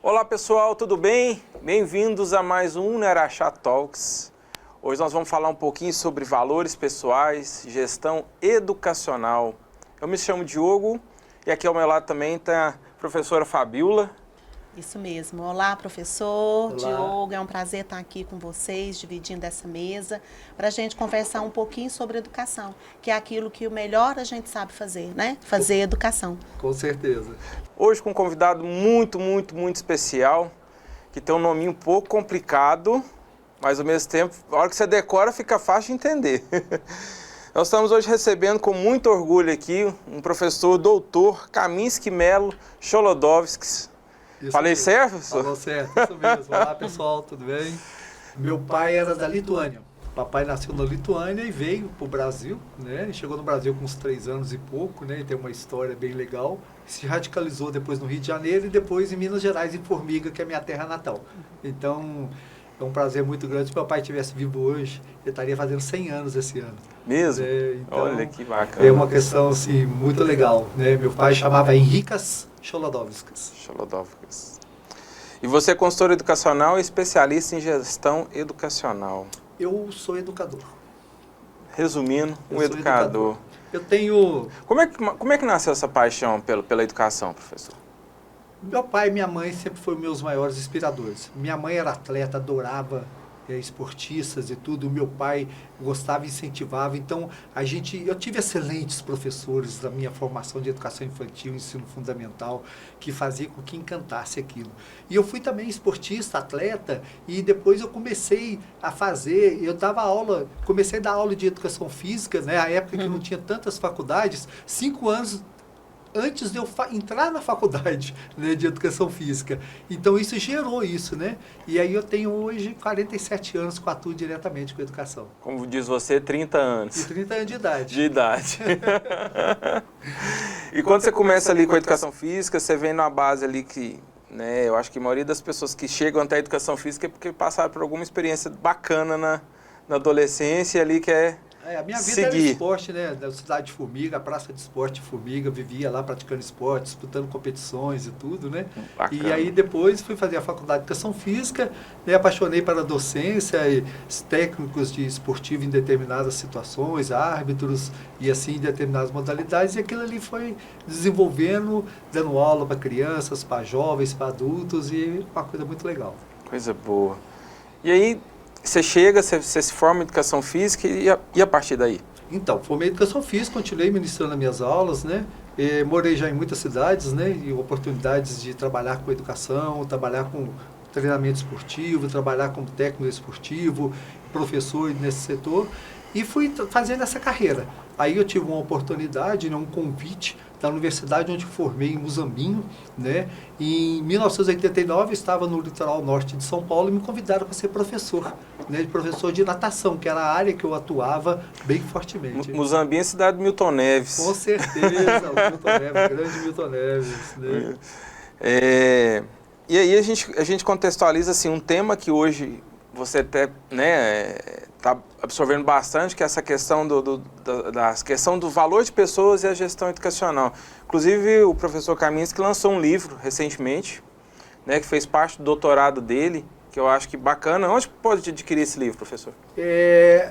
Olá pessoal, tudo bem? Bem-vindos a mais um Uneraxá Talks. Hoje nós vamos falar um pouquinho sobre valores pessoais, gestão educacional. Eu me chamo Diogo e aqui ao meu lado também está a professora Fabiola. Isso mesmo. Olá, professor. Olá. Diogo, é um prazer estar aqui com vocês, dividindo essa mesa, para a gente conversar um pouquinho sobre educação, que é aquilo que o melhor a gente sabe fazer, né? Fazer educação. Com certeza. Hoje com um convidado muito especial, que tem um nome um pouco complicado, mas ao mesmo tempo, a hora que você decora, fica fácil de entender. Nós estamos hoje recebendo com muito orgulho aqui um professor doutor Kaminski Melo Cholodowski. Falei certo, professor? Falou certo, isso mesmo. Olá, pessoal, tudo bem? Meu pai era da Lituânia. Papai nasceu na Lituânia e veio para o Brasil, né? Ele chegou no Brasil com uns 3 anos e pouco, né? E tem uma história bem legal. Se radicalizou depois no Rio de Janeiro e depois em Minas Gerais, em Formiga, que é a minha terra natal. Então, é um prazer muito grande. Se meu pai estivesse vivo hoje, ele estaria fazendo 100 anos esse ano. Mesmo? Então, olha que bacana. É uma questão, assim, muito legal, né? Meu pai chamava Henricas Cholodowskis. Cholodowskis. E você é consultor educacional e especialista em gestão educacional. Eu sou educador. Resumindo, Eu um sou educador. Eu tenho... Como é que nasceu essa paixão pela educação, professor? Meu pai e minha mãe sempre foram meus maiores inspiradores. Minha mãe era atleta, adorava esportistas e tudo. Meu pai gostava e incentivava. Então, eu tive excelentes professores da minha formação de educação infantil, ensino fundamental, que fazia com que encantasse aquilo. E eu fui também esportista, atleta, e depois eu comecei a fazer, comecei a dar aula de educação física, né? A época que não tinha tantas faculdades, 5 anos antes de eu entrar na faculdade, né, de educação física. Então, isso gerou isso, né? E aí eu tenho hoje 47 anos que atuo diretamente com educação. Como diz você, 30 anos. E 30 anos de idade. De idade. E quando você começa ali com a educação física, você vem numa base ali que, né, eu acho que a maioria das pessoas que chegam até a educação física é porque passaram por alguma experiência bacana na adolescência ali, que é A minha vida seguir. era esporte, né? Da cidade de Formiga, a praça de esporte de Formiga, vivia lá praticando esporte, disputando competições e tudo, né? Bacana. E aí depois fui fazer a faculdade de educação física, me apaixonei pela docência e técnicos de esportivo em determinadas situações, árbitros e assim em determinadas modalidades, e aquilo ali foi desenvolvendo, dando aula para crianças, para jovens, para adultos, e uma coisa muito legal. Coisa boa. E aí, você chega, você se forma em educação física e a partir daí? Então, formei em educação física, continuei ministrando as minhas aulas, né? Morei já em muitas cidades, né? E oportunidades de trabalhar com educação, trabalhar com treinamento esportivo, trabalhar como técnico esportivo, professor nesse setor. E fui fazendo essa carreira. Aí eu tive uma oportunidade, né, um convite da universidade onde formei em Muzambinho, né? E em 1989 eu estava no litoral norte de São Paulo e me convidaram para ser professor, né? Professor de natação, que era a área que eu atuava bem fortemente. Muzambinho é cidade de Milton Neves. Com certeza, o Milton Neves, grande Milton Neves, né? E aí a gente contextualiza assim, um tema que hoje você até, né, está absorvendo bastante, que é essa questão da questão do valor de pessoas e a gestão educacional. Inclusive, o professor Kaminski lançou um livro recentemente, né, que fez parte do doutorado dele, que eu acho que bacana. Onde pode adquirir esse livro, professor?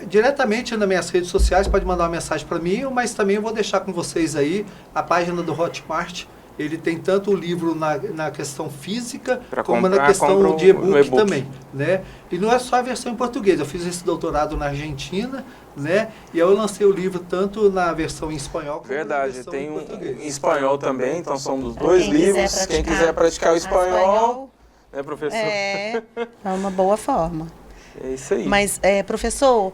Diretamente nas minhas redes sociais, pode mandar uma mensagem para mim, mas também eu vou deixar com vocês aí a página do Hotmart. Ele tem tanto o livro na questão física, como na questão de e-book também, né? E não é só a versão em português, eu fiz esse doutorado na Argentina, né? E eu lancei o livro tanto na versão em espanhol como na versão em português. Em espanhol também, então são dos dois livros. Quem quiser praticar o espanhol, né, professor? É uma boa forma. É isso aí. Mas, professor,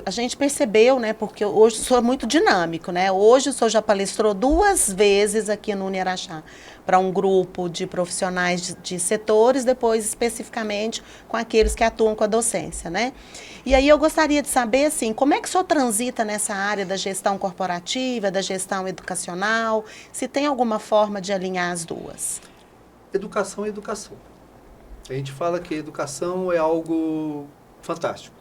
a gente percebeu, né, porque hoje o senhor é muito dinâmico, né? Hoje o senhor já palestrou 2 vezes aqui no Uneraxá para um grupo de profissionais de setores, depois especificamente com aqueles que atuam com a docência, né? E aí eu gostaria de saber, assim, como é que o senhor transita nessa área da gestão corporativa, da gestão educacional, se tem alguma forma de alinhar as duas? Educação é educação. A gente fala que a educação é algo fantástico.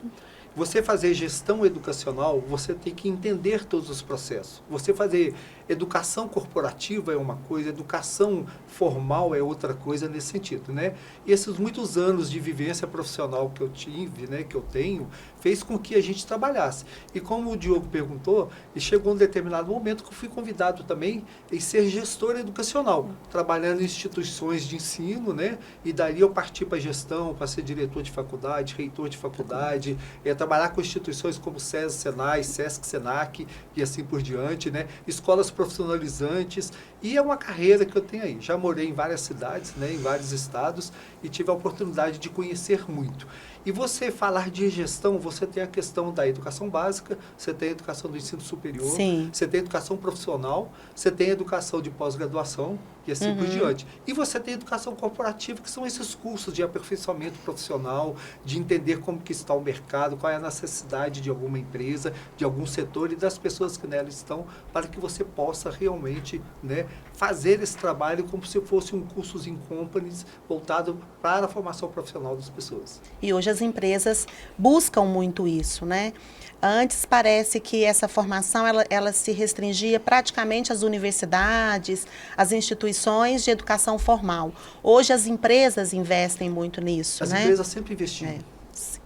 Você fazer gestão educacional, você tem que entender todos os processos. Você fazer educação corporativa é uma coisa, educação formal é outra coisa nesse sentido, né? E esses muitos anos de vivência profissional que eu tive, né, que eu tenho, fez com que a gente trabalhasse. E como o Diogo perguntou, e chegou um determinado momento que eu fui convidado também em ser gestor educacional, trabalhando em instituições de ensino, né? E dali eu parti para a gestão, para ser diretor de faculdade, reitor de faculdade, trabalhar com instituições como SESI, SENAI, SESC, SENAC e assim por diante, né? Escolas profissionalizantes, e é uma carreira que eu tenho aí. Já morei em várias cidades, né, em vários estados, e tive a oportunidade de conhecer muito. E você falar de gestão, você tem a questão da educação básica, você tem a educação do ensino superior, Sim. você tem a educação profissional, você tem a educação de pós-graduação e assim por diante. E você tem a educação corporativa, que são esses cursos de aperfeiçoamento profissional, de entender como que está o mercado, qual é a necessidade de alguma empresa, de algum setor e das pessoas que nela estão, para que você possa realmente, né, fazer esse trabalho como se fosse um cursos in companies voltado para a formação profissional das pessoas. E hoje as empresas buscam muito isso, né? Antes parece que essa formação ela se restringia praticamente às universidades, às instituições de educação formal. Hoje as empresas investem muito nisso, As né? empresas sempre investiam,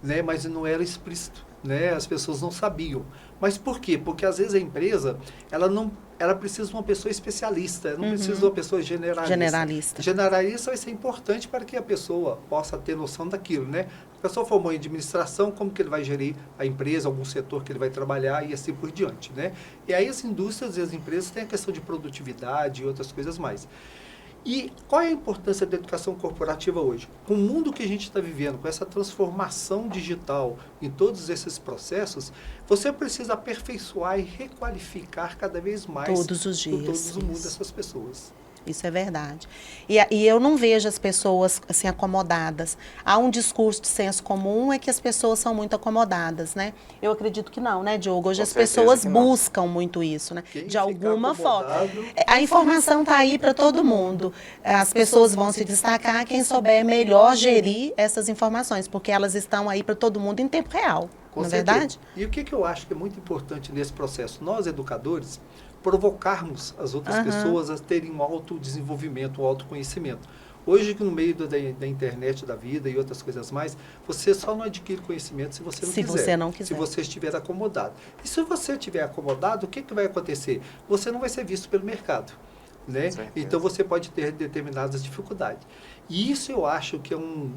né? Mas não era explícito, né? As pessoas não sabiam. Mas por quê? Porque às vezes a empresa, ela precisa de uma pessoa especialista, não precisa de uma pessoa generalista. Generalista vai ser importante para que a pessoa possa ter noção daquilo, né? A pessoa formou em administração, como que ele vai gerir a empresa, algum setor que ele vai trabalhar e assim por diante, né? E aí as indústrias e as empresas têm a questão de produtividade e outras coisas mais. E qual é a importância da educação corporativa hoje? Com o mundo que a gente está vivendo, com essa transformação digital em todos esses processos, você precisa aperfeiçoar e requalificar cada vez mais todos os dias, todos o mundo dessas pessoas. Isso é verdade. E eu não vejo as pessoas assim acomodadas. Há um discurso de senso comum é que as pessoas são muito acomodadas, né? Eu acredito que não, né, Diogo? Hoje as pessoas buscam muito isso, né? De alguma forma. A informação está aí para todo mundo. As pessoas vão se destacar quem souber melhor gerir essas informações, porque elas estão aí para todo mundo em tempo real. Não é verdade? E o que eu acho que é muito importante nesse processo? Nós, educadores, provocarmos as outras pessoas a terem um autodesenvolvimento, um autoconhecimento. Hoje, no meio da internet da vida e outras coisas mais, você só não adquire conhecimento se você não quiser. Se você não quiser. Se você estiver acomodado. E se você estiver acomodado, o que vai acontecer? Você não vai ser visto pelo mercado, né? Então, você pode ter determinadas dificuldades. E isso eu acho que é um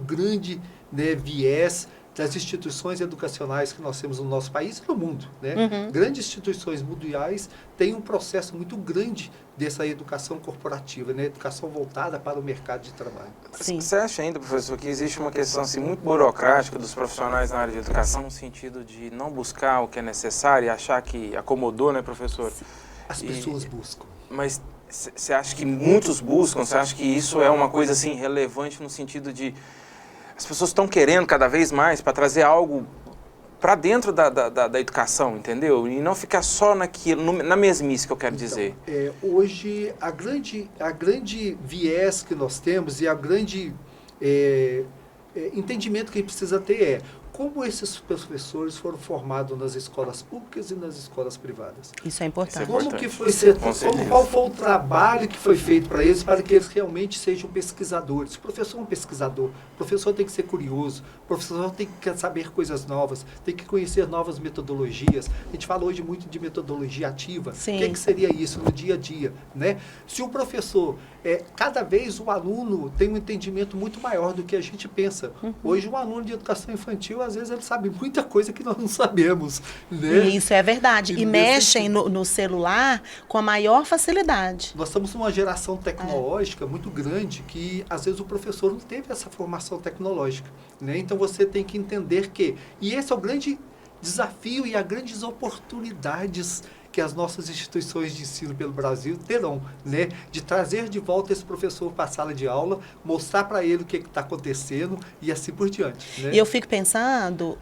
grande, né, viés das instituições educacionais que nós temos no nosso país e no mundo, né? Grandes instituições mundiais têm um processo muito grande dessa educação corporativa, né? Educação voltada para o mercado de trabalho. Sim. Você acha ainda, professor, que existe uma questão assim, muito burocrática dos profissionais na área de educação, no sentido de não buscar o que é necessário e achar que acomodou, né, professor? As pessoas buscam. Mas você acha que muitos buscam? Você acha que isso é uma coisa assim relevante no sentido de as pessoas estão querendo cada vez mais para trazer algo para dentro da educação, entendeu? E não ficar só na mesmice que eu quero dizer. Hoje, a grande viés que nós temos e a grande entendimento que a gente precisa ter é como esses professores foram formados nas escolas públicas e nas escolas privadas. Isso é importante. Como que foi qual foi o trabalho que foi feito para eles, para que eles realmente sejam pesquisadores? O professor é um pesquisador, o professor tem que ser curioso, o professor tem que saber coisas novas, tem que conhecer novas metodologias. A gente fala hoje muito de metodologia ativa. Sim. O que seria isso no dia a dia, né? Se o professor, cada vez o aluno tem um entendimento muito maior do que a gente pensa. Hoje um aluno de educação infantil, às vezes ele sabe muita coisa que nós não sabemos, né? E isso é verdade. E mexem no celular com a maior facilidade. Nós estamos numa geração tecnológica muito grande que, às vezes, o professor não teve essa formação tecnológica, né? Então, você tem que entender que... E esse é o grande desafio e as grandes oportunidades que as nossas instituições de ensino pelo Brasil terão, né? De trazer de volta esse professor para a sala de aula, mostrar para ele o que está acontecendo e assim por diante, né? E eu fico pensando,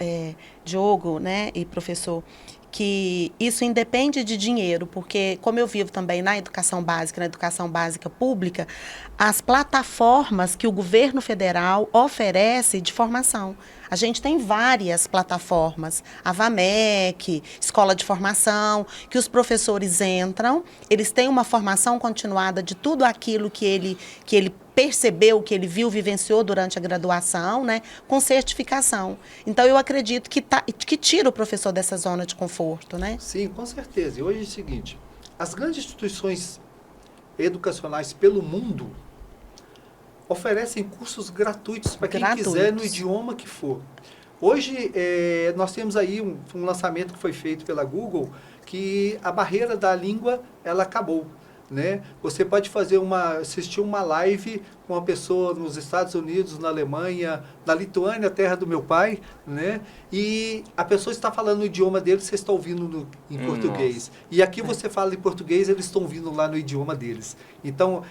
Diogo, né, e professor, que isso independe de dinheiro, porque como eu vivo também na educação básica pública, as plataformas que o governo federal oferece de formação. A gente tem várias plataformas, a VAMEC, Escola de Formação, que os professores entram, eles têm uma formação continuada de tudo aquilo que ele percebeu, que ele viu, vivenciou durante a graduação, né, com certificação. Então, eu acredito que tira o professor dessa zona de conforto, né? Sim, com certeza. E hoje é o seguinte, as grandes instituições educacionais pelo mundo oferecem cursos gratuitos para quem quiser, no idioma que for. Hoje, nós temos aí um lançamento que foi feito pela Google, que a barreira da língua, ela acabou. Né? Você pode assistir uma live com uma pessoa nos Estados Unidos, na Alemanha, na Lituânia, terra do meu pai, né? E a pessoa está falando o idioma dele, você está ouvindo em português. E aqui você fala em português, eles estão ouvindo lá no idioma deles. Então,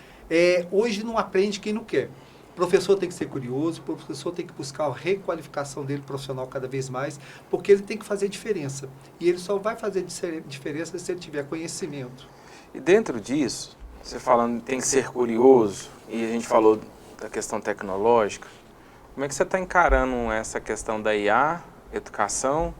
hoje não aprende quem não quer. O professor tem que ser curioso, o professor tem que buscar a requalificação dele profissional cada vez mais, porque ele tem que fazer diferença. E ele só vai fazer diferença se ele tiver conhecimento. E dentro disso, você falando tem que ser curioso, e a gente falou da questão tecnológica, como é que você está encarando essa questão da IA, educação,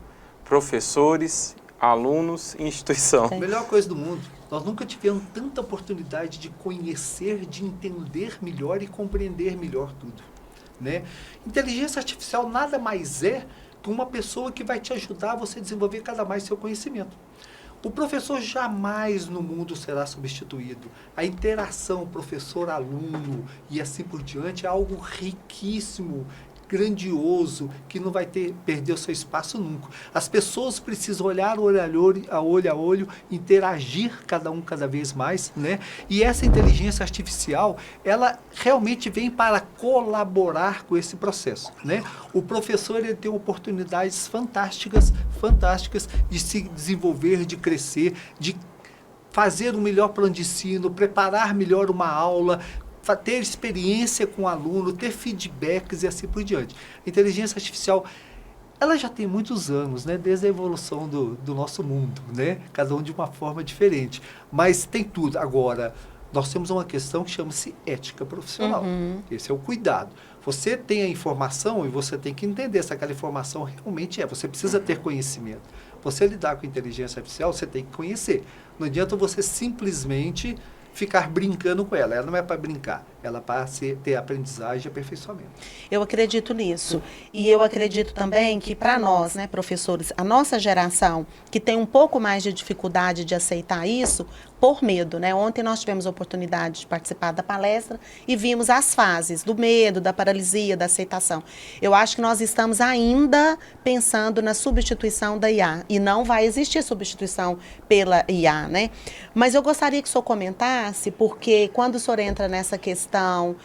professores, alunos e instituição? A melhor coisa do mundo. Nós nunca tivemos tanta oportunidade de conhecer, de entender melhor e compreender melhor tudo. Né? Inteligência artificial nada mais é que uma pessoa que vai te ajudar a você desenvolver cada mais seu conhecimento. O professor jamais no mundo será substituído. A interação professor-aluno e assim por diante é algo riquíssimo, grandioso, que não vai perder o seu espaço nunca. As pessoas precisam olhar olho a olho, interagir cada vez mais, né? E essa inteligência artificial, ela realmente vem para colaborar com esse processo, né? O professor, ele tem oportunidades fantásticas de se desenvolver, de crescer, de fazer um melhor plano de ensino, preparar melhor uma aula, ter experiência com o aluno, ter feedbacks e assim por diante. A inteligência artificial, ela já tem muitos anos, né? Desde a evolução do nosso mundo, né? Cada um de uma forma diferente. Mas tem tudo. Agora, nós temos uma questão que chama-se ética profissional. Esse é o cuidado. Você tem a informação e você tem que entender se aquela informação realmente é. Você precisa ter conhecimento. Você lidar com inteligência artificial, você tem que conhecer. Não adianta você simplesmente ficar brincando com ela. Ela não é para brincar, ela é para ter aprendizagem e aperfeiçoamento. Eu acredito nisso. E eu acredito também que para nós, né, professores, a nossa geração, que tem um pouco mais de dificuldade de aceitar isso, por medo, né? Ontem nós tivemos a oportunidade de participar da palestra e vimos as fases do medo, da paralisia, da aceitação. Eu acho que nós estamos ainda pensando na substituição da IA, e não vai existir substituição pela IA, né? Mas eu gostaria que o senhor comentasse, porque quando o senhor entra nessa questão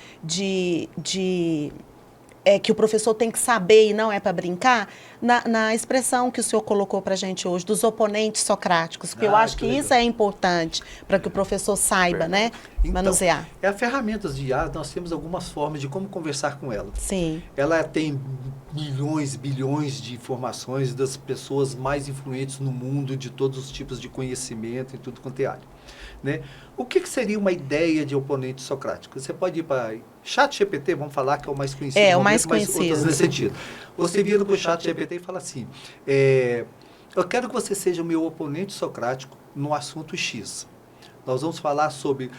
que o professor tem que saber e não é para brincar, na expressão que o senhor colocou para a gente hoje, dos oponentes socráticos, porque eu acho que isso é importante para que o professor saiba, né, manusear. Então, as ferramentas de IA, nós temos algumas formas de como conversar com ela. Sim. Ela tem milhões, bilhões de informações das pessoas mais influentes no mundo, de todos os tipos de conhecimento e tudo quanto é área. Né? O que seria uma ideia de oponente socrático? Você pode ir para ChatGPT, vamos falar que é o mais conhecido. É, o mais conhecido. Outras nesse sentido. Você vira para o ChatGPT e fala assim, eu quero que você seja o meu oponente socrático no assunto X. Nós vamos falar sobre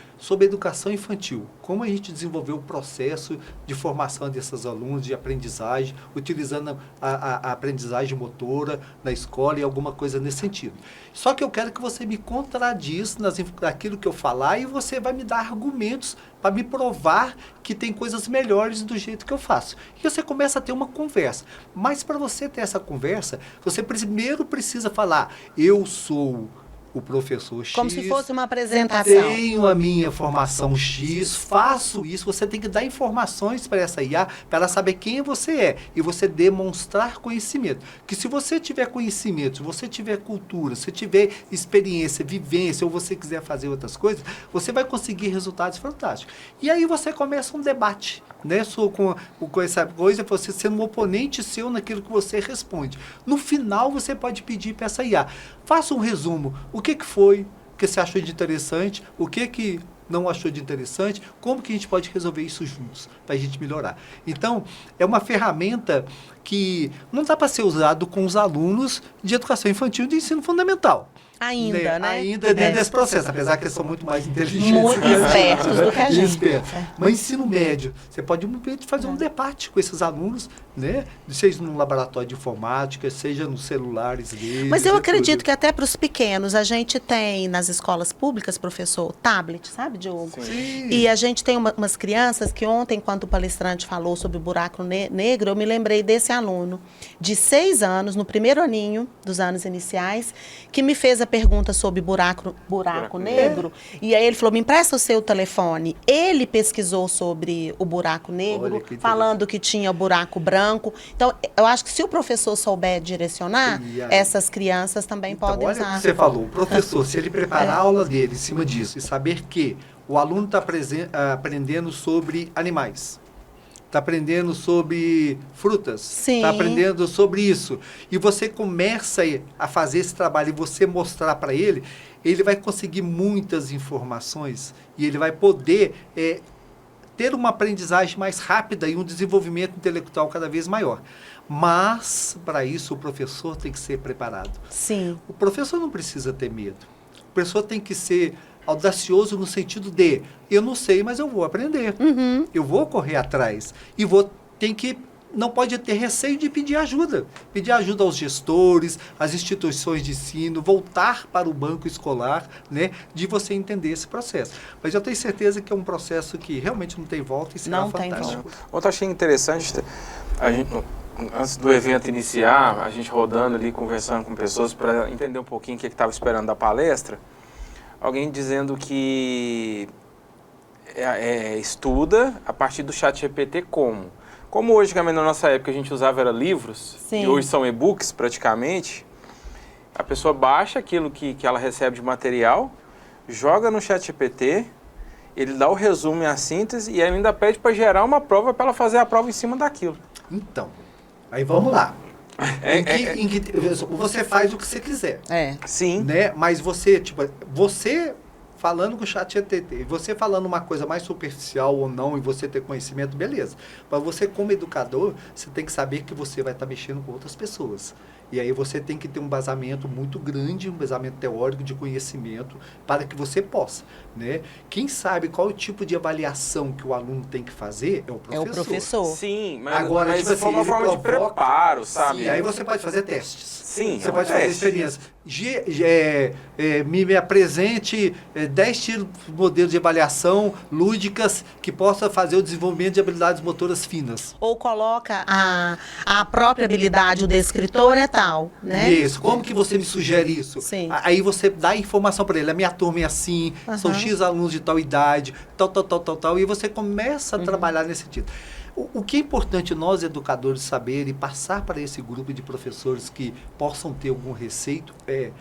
educação infantil, como a gente desenvolveu o processo de formação desses alunos, de aprendizagem, utilizando a aprendizagem motora na escola e alguma coisa nesse sentido. Só que eu quero que você me contradiz naquilo que eu falar e você vai me dar argumentos para me provar que tem coisas melhores do jeito que eu faço. E você começa a ter uma conversa. Mas para você ter essa conversa, você primeiro precisa falar, eu sou o professor X. Como se fosse uma apresentação. Tenho a minha formação X, faço isso. Você tem que dar informações para essa IA, para ela saber quem você é. E você demonstrar conhecimento. Que se você tiver conhecimento, se você tiver cultura, se tiver experiência, vivência, ou você quiser fazer outras coisas, você vai conseguir resultados fantásticos. E aí você começa um debate, né? Com essa coisa, você sendo um oponente seu naquilo que você responde. No final, você pode pedir para essa IA, faça um resumo. O que foi que você achou de interessante? O que não achou de interessante, como que a gente pode resolver isso juntos, para a gente melhorar. Então, é uma ferramenta que não dá para ser usado com os alunos de educação infantil e de ensino fundamental. Ainda, né? Ainda dentro desse processo, apesar que eles são muito mais inteligentes. Muito espertos do que a gente. Mas ensino médio, você pode fazer um debate com esses alunos, né? Seja no laboratório de informática, seja nos celulares deles. Mas eu acredito que até para os pequenos, a gente tem nas escolas públicas, professor, tablet, sabe, Diogo? Sim. E a gente tem umas crianças que ontem, enquanto o palestrante falou sobre o buraco negro, eu me lembrei desse aluno de 6 anos, no primeiro aninho dos anos iniciais, que me fez a pergunta sobre buraco negro, e aí ele falou, me empresta o seu telefone. Ele pesquisou sobre o buraco negro, falando que tinha o buraco branco. Então, eu acho que se o professor souber direcionar, essas crianças também então, podem olha usar. O que você falou, o professor, se ele preparar a aula dele em cima disso e saber que o aluno está aprendendo sobre animais, está aprendendo sobre frutas, está aprendendo sobre isso. E você começa a fazer esse trabalho e você mostrar para ele, ele vai conseguir muitas informações e ele vai poder ter uma aprendizagem mais rápida e um desenvolvimento intelectual cada vez maior. Mas, para isso, o professor tem que ser preparado. Sim. O professor não precisa ter medo. O professor tem que ser audacioso no sentido de, eu não sei, mas eu vou aprender. Eu vou correr atrás. E não pode ter receio de pedir ajuda. Pedir ajuda aos gestores, às instituições de ensino, voltar para o banco escolar, né, de você entender esse processo. Mas eu tenho certeza que é um processo que realmente não tem volta e será fantástico. Ontem eu achei interessante, antes do evento iniciar, a gente rodando ali, conversando com pessoas para entender um pouquinho o que estava esperando da palestra. Alguém dizendo que estuda a partir do ChatGPT como? Como hoje, na nossa época, a gente usava era livros, e hoje são e-books praticamente, a pessoa baixa aquilo que ela recebe de material, joga no ChatGPT, ele dá o resumo e a síntese e ainda pede para gerar uma prova para ela fazer a prova em cima daquilo. Então, aí vamos lá. Você faz o que você quiser. Sim. Né? Mas você falando com o ChatGPT, você falando uma coisa mais superficial ou não, e você ter conhecimento, beleza. Mas você, como educador, você tem que saber que você vai estar mexendo com outras pessoas. E aí você tem que ter um embasamento muito grande, um embasamento teórico de conhecimento, para que você possa, né? Quem sabe qual o tipo de avaliação que o aluno tem que fazer é o professor. É o professor. Sim, mas, agora, mas tipo foi uma forma de preparo, sabe? Sim, aí você pode fazer testes. Sim, você pode fazer experiência. Me apresente 10 modelos de avaliação lúdicas que possa fazer o desenvolvimento de habilidades motoras finas. Ou coloca a própria habilidade, o descritor é tal, né? Isso. Como que você me sugere isso? Sim. Aí você dá informação para ele. A minha turma é assim, são X alunos de tal idade, tal, e você começa a trabalhar nesse sentido. O que é importante nós, educadores, saber e passar para esse grupo de professores que possam ter algum receio é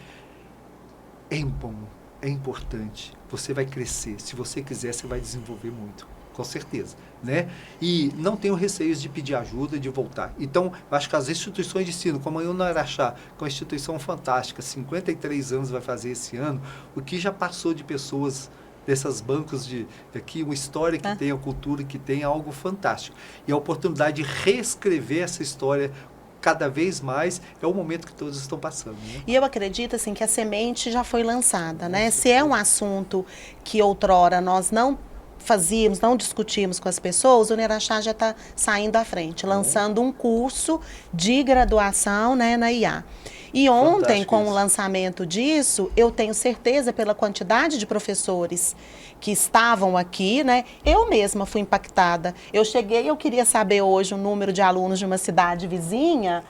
bom, é importante. Você vai crescer. Se você quiser, você vai desenvolver muito. Com certeza, né? E não tenham receios de pedir ajuda, de voltar. Então, eu acho que as instituições de ensino, como a Unaraxá, que é uma instituição fantástica, 53 anos vai fazer esse ano, o que já passou de pessoas desses bancos aqui, uma história que tem, a cultura que tem, é algo fantástico. E a oportunidade de reescrever essa história cada vez mais é o momento que todos estão passando. Né? E eu acredito assim, que a semente já foi lançada, né? Se é um assunto que outrora nós não fazíamos, não discutimos com as pessoas, o Unaraxá já está saindo à frente, lançando um curso de graduação, né, na IA. E ontem, com o lançamento disso, eu tenho certeza, pela quantidade de professores que estavam aqui, né? Eu mesma fui impactada. Eu cheguei, eu queria saber hoje o número de alunos de uma cidade vizinha.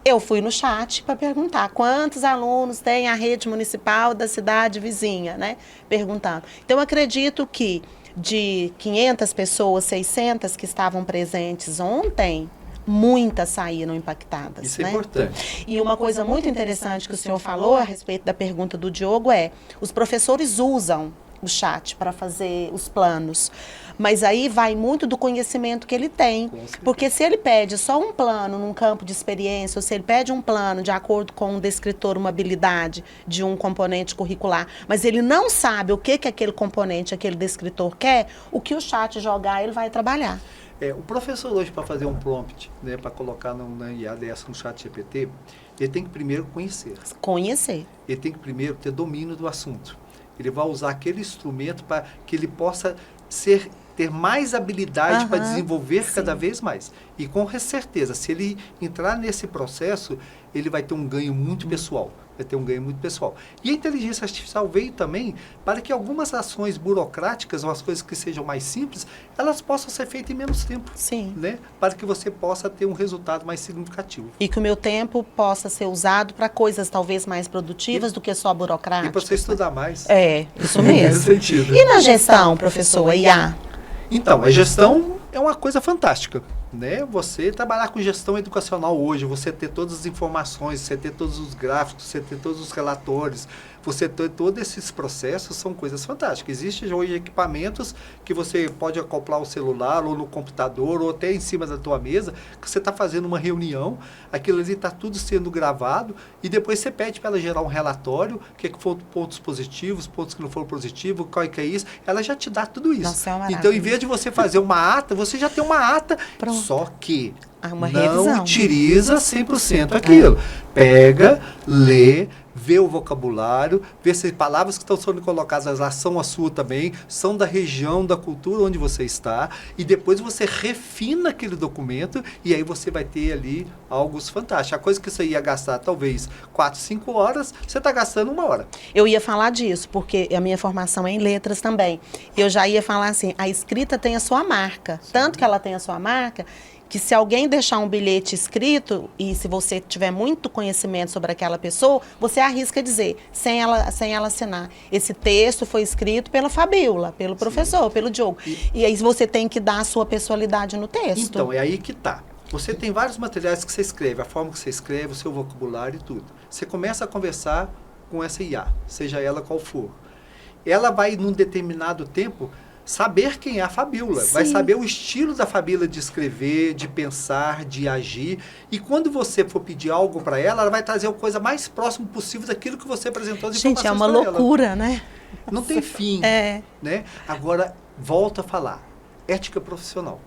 Eu fui no chat para perguntar quantos alunos tem a rede municipal da cidade vizinha, né? Perguntando. Então, eu acredito que de 500 pessoas, 600 que estavam presentes ontem, muitas saíram impactadas. Isso né? É importante. E uma coisa muito interessante que o senhor falou a respeito da pergunta do Diogo os professores usam o chat para fazer os planos. Mas aí vai muito do conhecimento que ele tem. Porque se ele pede só um plano num campo de experiência, ou se ele pede um plano de acordo com um descritor, uma habilidade de um componente curricular, mas ele não sabe o que aquele componente, aquele descritor quer, o que o chat jogar, ele vai trabalhar. O professor hoje, para fazer um prompt, né, para colocar na IA dessa, no chat GPT, ele tem que primeiro conhecer. Conhecer. Ele tem que primeiro ter domínio do assunto. Ele vai usar aquele instrumento para que ele possa ter mais habilidade para desenvolver cada vez mais. E com certeza, se ele entrar nesse processo, ele vai ter um ganho muito pessoal. Vai ter um ganho muito pessoal. E a inteligência artificial veio também para que algumas ações burocráticas, ou as coisas que sejam mais simples, elas possam ser feitas em menos tempo. Sim. Né? Para que você possa ter um resultado mais significativo. E que o meu tempo possa ser usado para coisas talvez mais produtivas do que só burocráticas. E para você estudar mais. Isso mesmo. Nesse sentido. E na gestão, professor, a IA? Então, a gestão é uma coisa fantástica, né? Você trabalhar com gestão educacional hoje, você ter todas as informações, você ter todos os gráficos, você ter todos os relatórios, você ter todos esses processos, são coisas fantásticas. Existem hoje equipamentos que você pode acoplar o celular ou no computador ou até em cima da tua mesa, que você está fazendo uma reunião, aquilo ali está tudo sendo gravado e depois você pede para ela gerar um relatório, o que foram pontos positivos, pontos que não foram positivos, qual que é isso, ela já te dá tudo isso. Nossa, é uma então, em vez de você fazer uma ata, você já tem uma ata, pronto. Só que uma não revisão. utiliza 100% aquilo. Pega, lê, vê o vocabulário, vê se palavras que estão sendo colocadas lá são a sua também, são da região, da cultura onde você está, e depois você refina aquele documento e aí você vai ter ali algo fantástico. A coisa que você ia gastar talvez 4, 5 horas, você está gastando 1 hora. Eu ia falar disso, porque a minha formação é em letras também. Eu já ia falar assim, a escrita tem a sua marca. Sim. Tanto que ela tem a sua marca, que se alguém deixar um bilhete escrito, e se você tiver muito conhecimento sobre aquela pessoa, você arrisca dizer, sem ela assinar. Esse texto foi escrito pela Fabíola, pelo professor, Sim. pelo Diogo. E aí você tem que dar a sua pessoalidade no texto. Então, é aí que tá. Você tem vários materiais que você escreve, a forma que você escreve, o seu vocabulário e tudo. Você começa a conversar com essa IA, seja ela qual for. Ela vai, num determinado tempo, saber quem é a Fabíola. Sim. Vai saber o estilo da Fabíola de escrever, de pensar, de agir. E quando você for pedir algo para ela, ela vai trazer a coisa mais próximo possível daquilo que você apresentou de informações. Gente, é uma loucura, né? Não tem fim. Né? Agora, volto a falar. Ética profissional.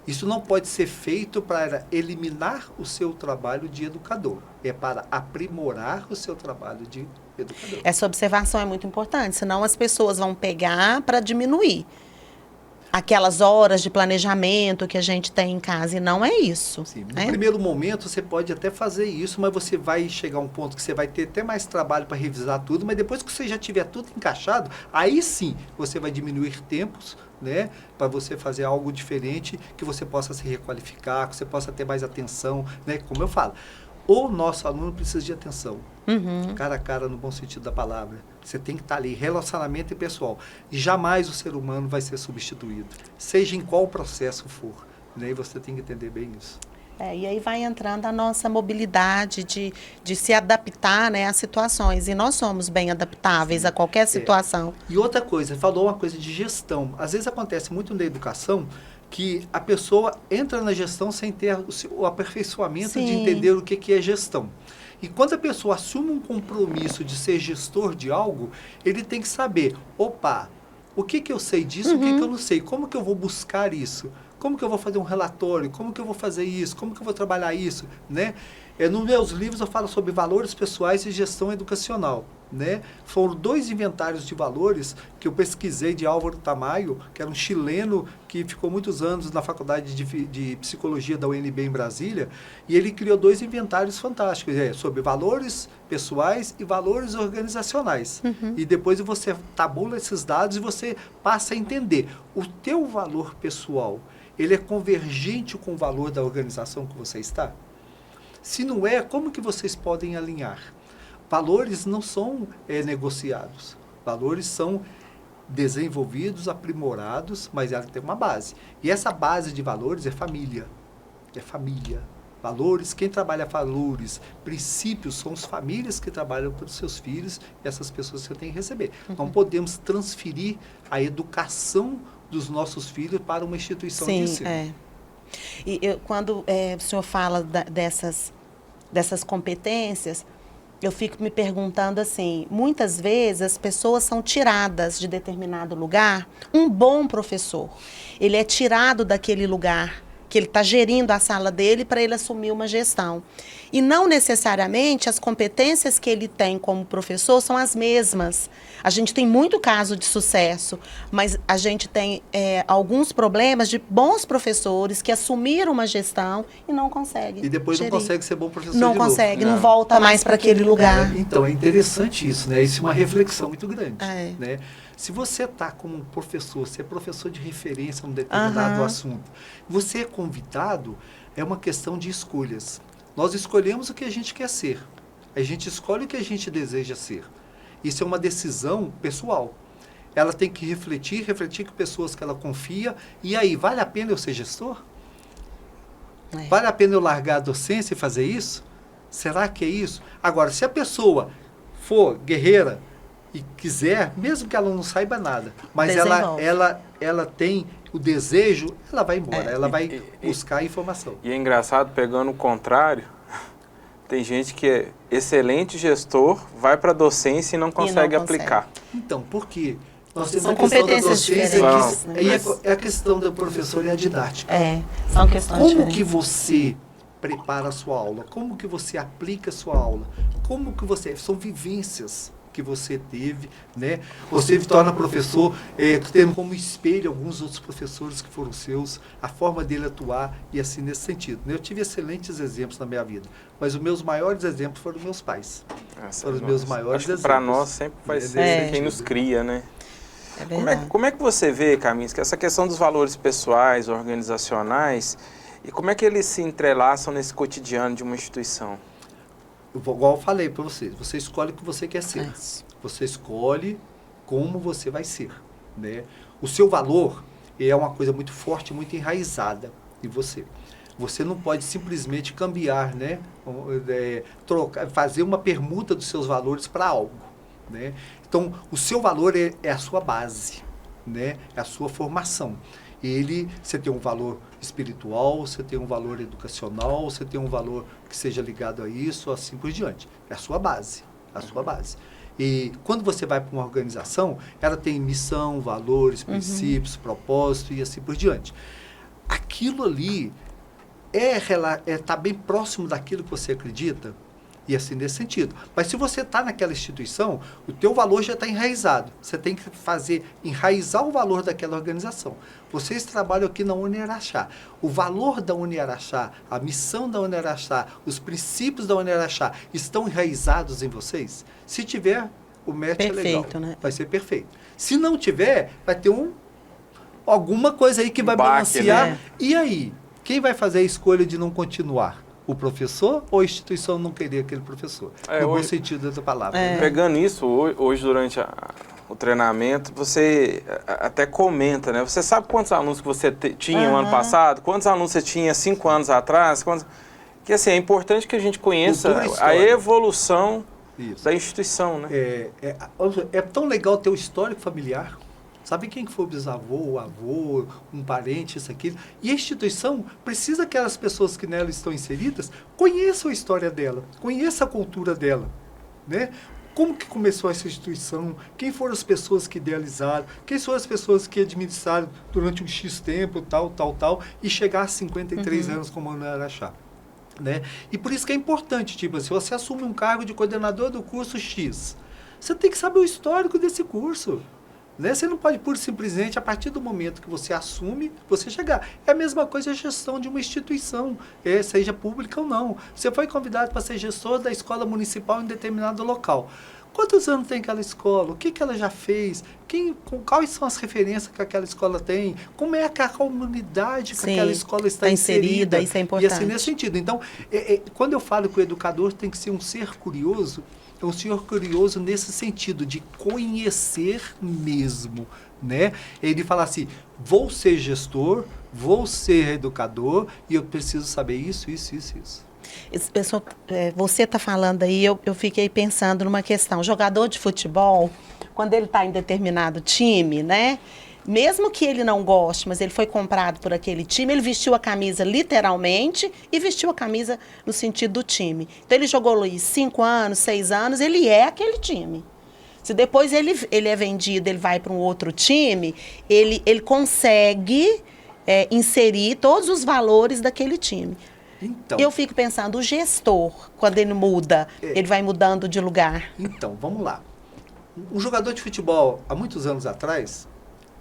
Isso não pode ser feito para eliminar o seu trabalho de educador. É para aprimorar o seu trabalho de educador. Essa observação é muito importante, senão as pessoas vão pegar para diminuir aquelas horas de planejamento que a gente tem em casa, e não é isso. Sim, no primeiro momento você pode até fazer isso, mas você vai chegar a um ponto que você vai ter até mais trabalho para revisar tudo, mas depois que você já tiver tudo encaixado, aí sim você vai diminuir tempos, né, para você fazer algo diferente, que você possa se requalificar, que você possa ter mais atenção, né, como eu falo. O nosso aluno precisa de atenção, cara a cara no bom sentido da palavra. Você tem que estar ali, relacionamento e pessoal. E jamais o ser humano vai ser substituído, seja em qual processo for. Né? E você tem que entender bem isso. E aí vai entrando a nossa mobilidade de se adaptar, né, às situações. E nós somos bem adaptáveis a qualquer situação. E outra coisa, falou uma coisa de gestão. Às vezes acontece muito na educação que a pessoa entra na gestão sem ter o aperfeiçoamento Sim. de entender o que é gestão. E quando a pessoa assume um compromisso de ser gestor de algo, ele tem que saber, opa, o que eu sei disso, o que eu não sei, como que eu vou buscar isso? Como que eu vou fazer um relatório? Como que eu vou fazer isso? Como que eu vou trabalhar isso? Né? Nos meus livros eu falo sobre valores pessoais e gestão educacional. Né? Foram 2 inventários de valores que eu pesquisei de Álvaro Tamayo, que era um chileno que ficou muitos anos na faculdade de psicologia da UNB em Brasília, e ele criou 2 inventários fantásticos, sobre valores pessoais e valores organizacionais. E depois você tabula esses dados e você passa a entender o teu valor pessoal, ele é convergente com o valor da organização que você está? Se não é, como que vocês podem alinhar? Valores não são negociados. Valores são desenvolvidos, aprimorados, mas ela tem uma base. E essa base de valores é família. É família. valores, quem trabalha valores, princípios, são as famílias que trabalham para os seus filhos e essas pessoas que você tem que receber. Não podemos transferir a educação dos nossos filhos para uma instituição de ensino. E quando o senhor fala dessas competências, eu fico me perguntando assim, muitas vezes as pessoas são tiradas de determinado lugar. Um bom professor, ele é tirado daquele lugar que ele está gerindo a sala dele para ele assumir uma gestão. E não necessariamente as competências que ele tem como professor são as mesmas. A gente tem muito caso de sucesso, mas a gente tem alguns problemas de bons professores que assumiram uma gestão e não conseguem E depois gerir. não consegue ser bom professor Não de novo. consegue, não volta mais para aquele lugar. Então, é interessante isso, né? Isso é uma reflexão muito grande, É. né? Se você está como um professor, você é professor de referência a um determinado assunto, você é convidado, é uma questão de escolhas. Nós escolhemos o que a gente quer ser. A gente escolhe o que a gente deseja ser. Isso é uma decisão pessoal. Ela tem que refletir com pessoas que ela confia. E aí, vale a pena eu ser gestor? Vale a pena eu largar a docência e fazer isso? Será que é isso? Agora, se a pessoa for guerreira e quiser, mesmo que ela não saiba nada, mas ela tem o desejo, ela vai embora, ela vai buscar a informação. E é engraçado, pegando o contrário, tem gente que é excelente gestor, vai para a docência e não consegue aplicar. Então, por quê? Nós temos São a questão da competências docência, diferentes, que é a questão do professor e a didática. São questões Como diferentes. que você prepara a sua aula? Como que você aplica a sua aula? Como que você... São vivências que você teve, né? Você se torna professor tendo como espelho alguns outros professores que foram seus, a forma dele atuar e assim nesse sentido. Eu tive excelentes exemplos na minha vida, mas os meus maiores exemplos foram meus pais. Foram os meus maiores exemplos. Para nós sempre vai ser quem nos cria, né? Como é que você vê, Camins, que essa questão dos valores pessoais, organizacionais, e como é que eles se entrelaçam nesse cotidiano de uma instituição? Igual eu falei para vocês, você escolhe o que você quer ser. Você escolhe como você vai ser, né? O seu valor é uma coisa muito forte, muito enraizada em você. Você não pode simplesmente cambiar, né? Trocar, fazer uma permuta dos seus valores para algo, né? Então, o seu valor é a sua base, né? É a sua formação. Você tem um valor espiritual, você tem um valor educacional, você tem um valor que seja ligado a isso, assim por diante. É a sua base, a sua base. E quando você vai para uma organização, ela tem missão, valores, propósito e assim por diante. Aquilo ali está bem próximo daquilo que você acredita, e assim nesse sentido. Mas se você está naquela instituição, o teu valor já está enraizado. Você tem que enraizar o valor daquela organização. Vocês trabalham aqui na UniAraxá. O valor da UniAraxá, a missão da UniAraxá, os princípios da UniAraxá estão enraizados em vocês? Se tiver, o match é legal. Né? Vai ser perfeito. Se não tiver, vai ter alguma coisa aí que vai balancear. Né? E aí? Quem vai fazer a escolha de não continuar? O professor ou a instituição não querer aquele professor? No bom sentido dessa palavra. Né? Pegando isso, hoje durante o treinamento, você até comenta, né? Você sabe quantos alunos que você tinha no ano passado? Quantos alunos você tinha 5 anos atrás? Que assim, é importante que a gente conheça a evolução da instituição, né? É tão legal ter o histórico familiar. Sabe quem que foi o bisavô, o avô, um parente, isso, aquilo? E a instituição precisa que aquelas pessoas que nela estão inseridas conheçam a história dela, conheçam a cultura dela, né? Como que começou essa instituição? Quem foram as pessoas que idealizaram? Quem foram as pessoas que administraram durante um X tempo, tal, e chegar a 53 anos como UniAraxá? Né? E por isso que é importante, tipo, se você assume um cargo de coordenador do curso X, você tem que saber o histórico desse curso. Né? Você não pode, pura e simplesmente, a partir do momento que você assume, você chegar. É a mesma coisa a gestão de uma instituição, seja pública ou não. Você foi convidado para ser gestor da escola municipal em determinado local. Quantos anos tem aquela escola? O que ela já fez? Quais são as referências que aquela escola tem? Como é que a comunidade que aquela escola está inserida? Isso é importante. E assim, nesse sentido. Então, quando eu falo que o educador tem que ser um ser curioso, é um senhor curioso nesse sentido, de conhecer mesmo, né? Ele fala assim, vou ser gestor, vou ser educador e eu preciso saber isso. Você está falando aí, eu fiquei pensando numa questão. Jogador de futebol, quando ele está em determinado time, né? Mesmo que ele não goste, mas ele foi comprado por aquele time, ele vestiu a camisa literalmente e vestiu a camisa no sentido do time. Então, ele jogou ali 5 anos, 6 anos, ele é aquele time. Se depois ele é vendido, ele vai para um outro time, ele consegue inserir todos os valores daquele time. Então, Eu fico pensando, o gestor, quando ele muda, ele vai mudando de lugar. Então, vamos lá. Um jogador de futebol, há muitos anos atrás,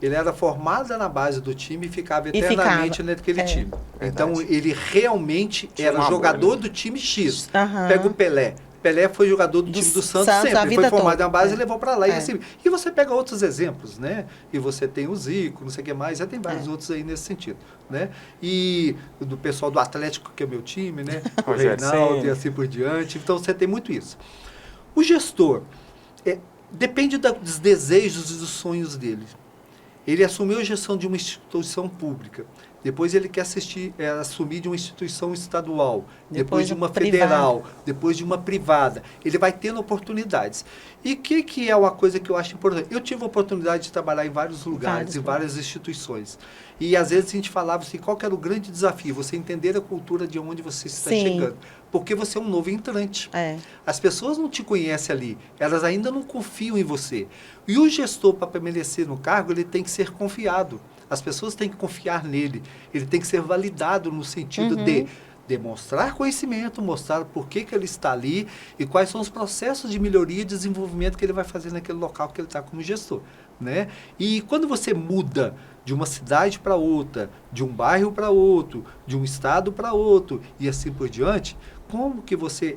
ele era formado na base do time e ficava eternamente naquele time. Então, ele realmente era jogador do time X. Pega o Pelé. Pelé foi jogador do time do Santos sempre. Foi formado na base e levou para lá. E você pega outros exemplos, né? E você tem o Zico, não sei o que mais. Já tem vários outros aí nesse sentido, né? E do pessoal do Atlético, que é meu time, né? O Reinaldo e assim por diante. Então, você tem muito isso. O gestor depende dos desejos e dos sonhos dele. Ele assumiu a gestão de uma instituição pública. Depois ele quer assumir de uma instituição estadual, depois de uma federal, depois de uma privada. Ele vai tendo oportunidades. E o que é uma coisa que eu acho importante? Eu tive a oportunidade de trabalhar em vários lugares, em várias instituições. E às vezes a gente falava assim, qual que era o grande desafio? Você entender a cultura de onde você está chegando. Porque você é um novo entrante. As pessoas não te conhecem ali, elas ainda não confiam em você. E o gestor, para permanecer no cargo, ele tem que ser confiado. As pessoas têm que confiar nele. Ele tem que ser validado no sentido de demonstrar conhecimento, mostrar por que ele está ali e quais são os processos de melhoria e desenvolvimento que ele vai fazer naquele local que ele está como gestor, né? E quando você muda de uma cidade para outra, de um bairro para outro, de um estado para outro e assim por diante, como que você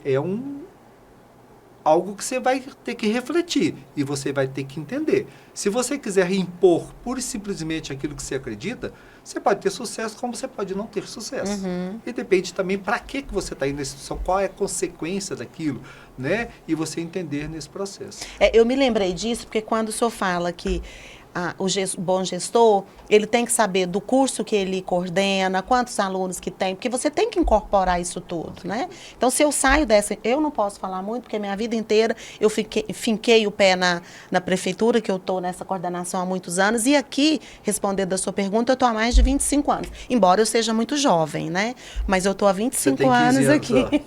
algo que você vai ter que refletir e você vai ter que entender. Se você quiser impor pura e simplesmente aquilo que você acredita, você pode ter sucesso como você pode não ter sucesso. E depende também para que você está indo nessa situação, qual é a consequência daquilo, né? E você entender nesse processo. Eu me lembrei disso porque quando o senhor fala que o bom gestor, ele tem que saber do curso que ele coordena, quantos alunos que tem, porque você tem que incorporar isso tudo, né? Então, se eu saio dessa, eu não posso falar muito, porque minha vida inteira eu finquei o pé na prefeitura, que eu estou nessa coordenação há muitos anos, e aqui, respondendo a sua pergunta, eu estou há mais de 25 anos, embora eu seja muito jovem, né? Mas eu estou há 25 anos aqui.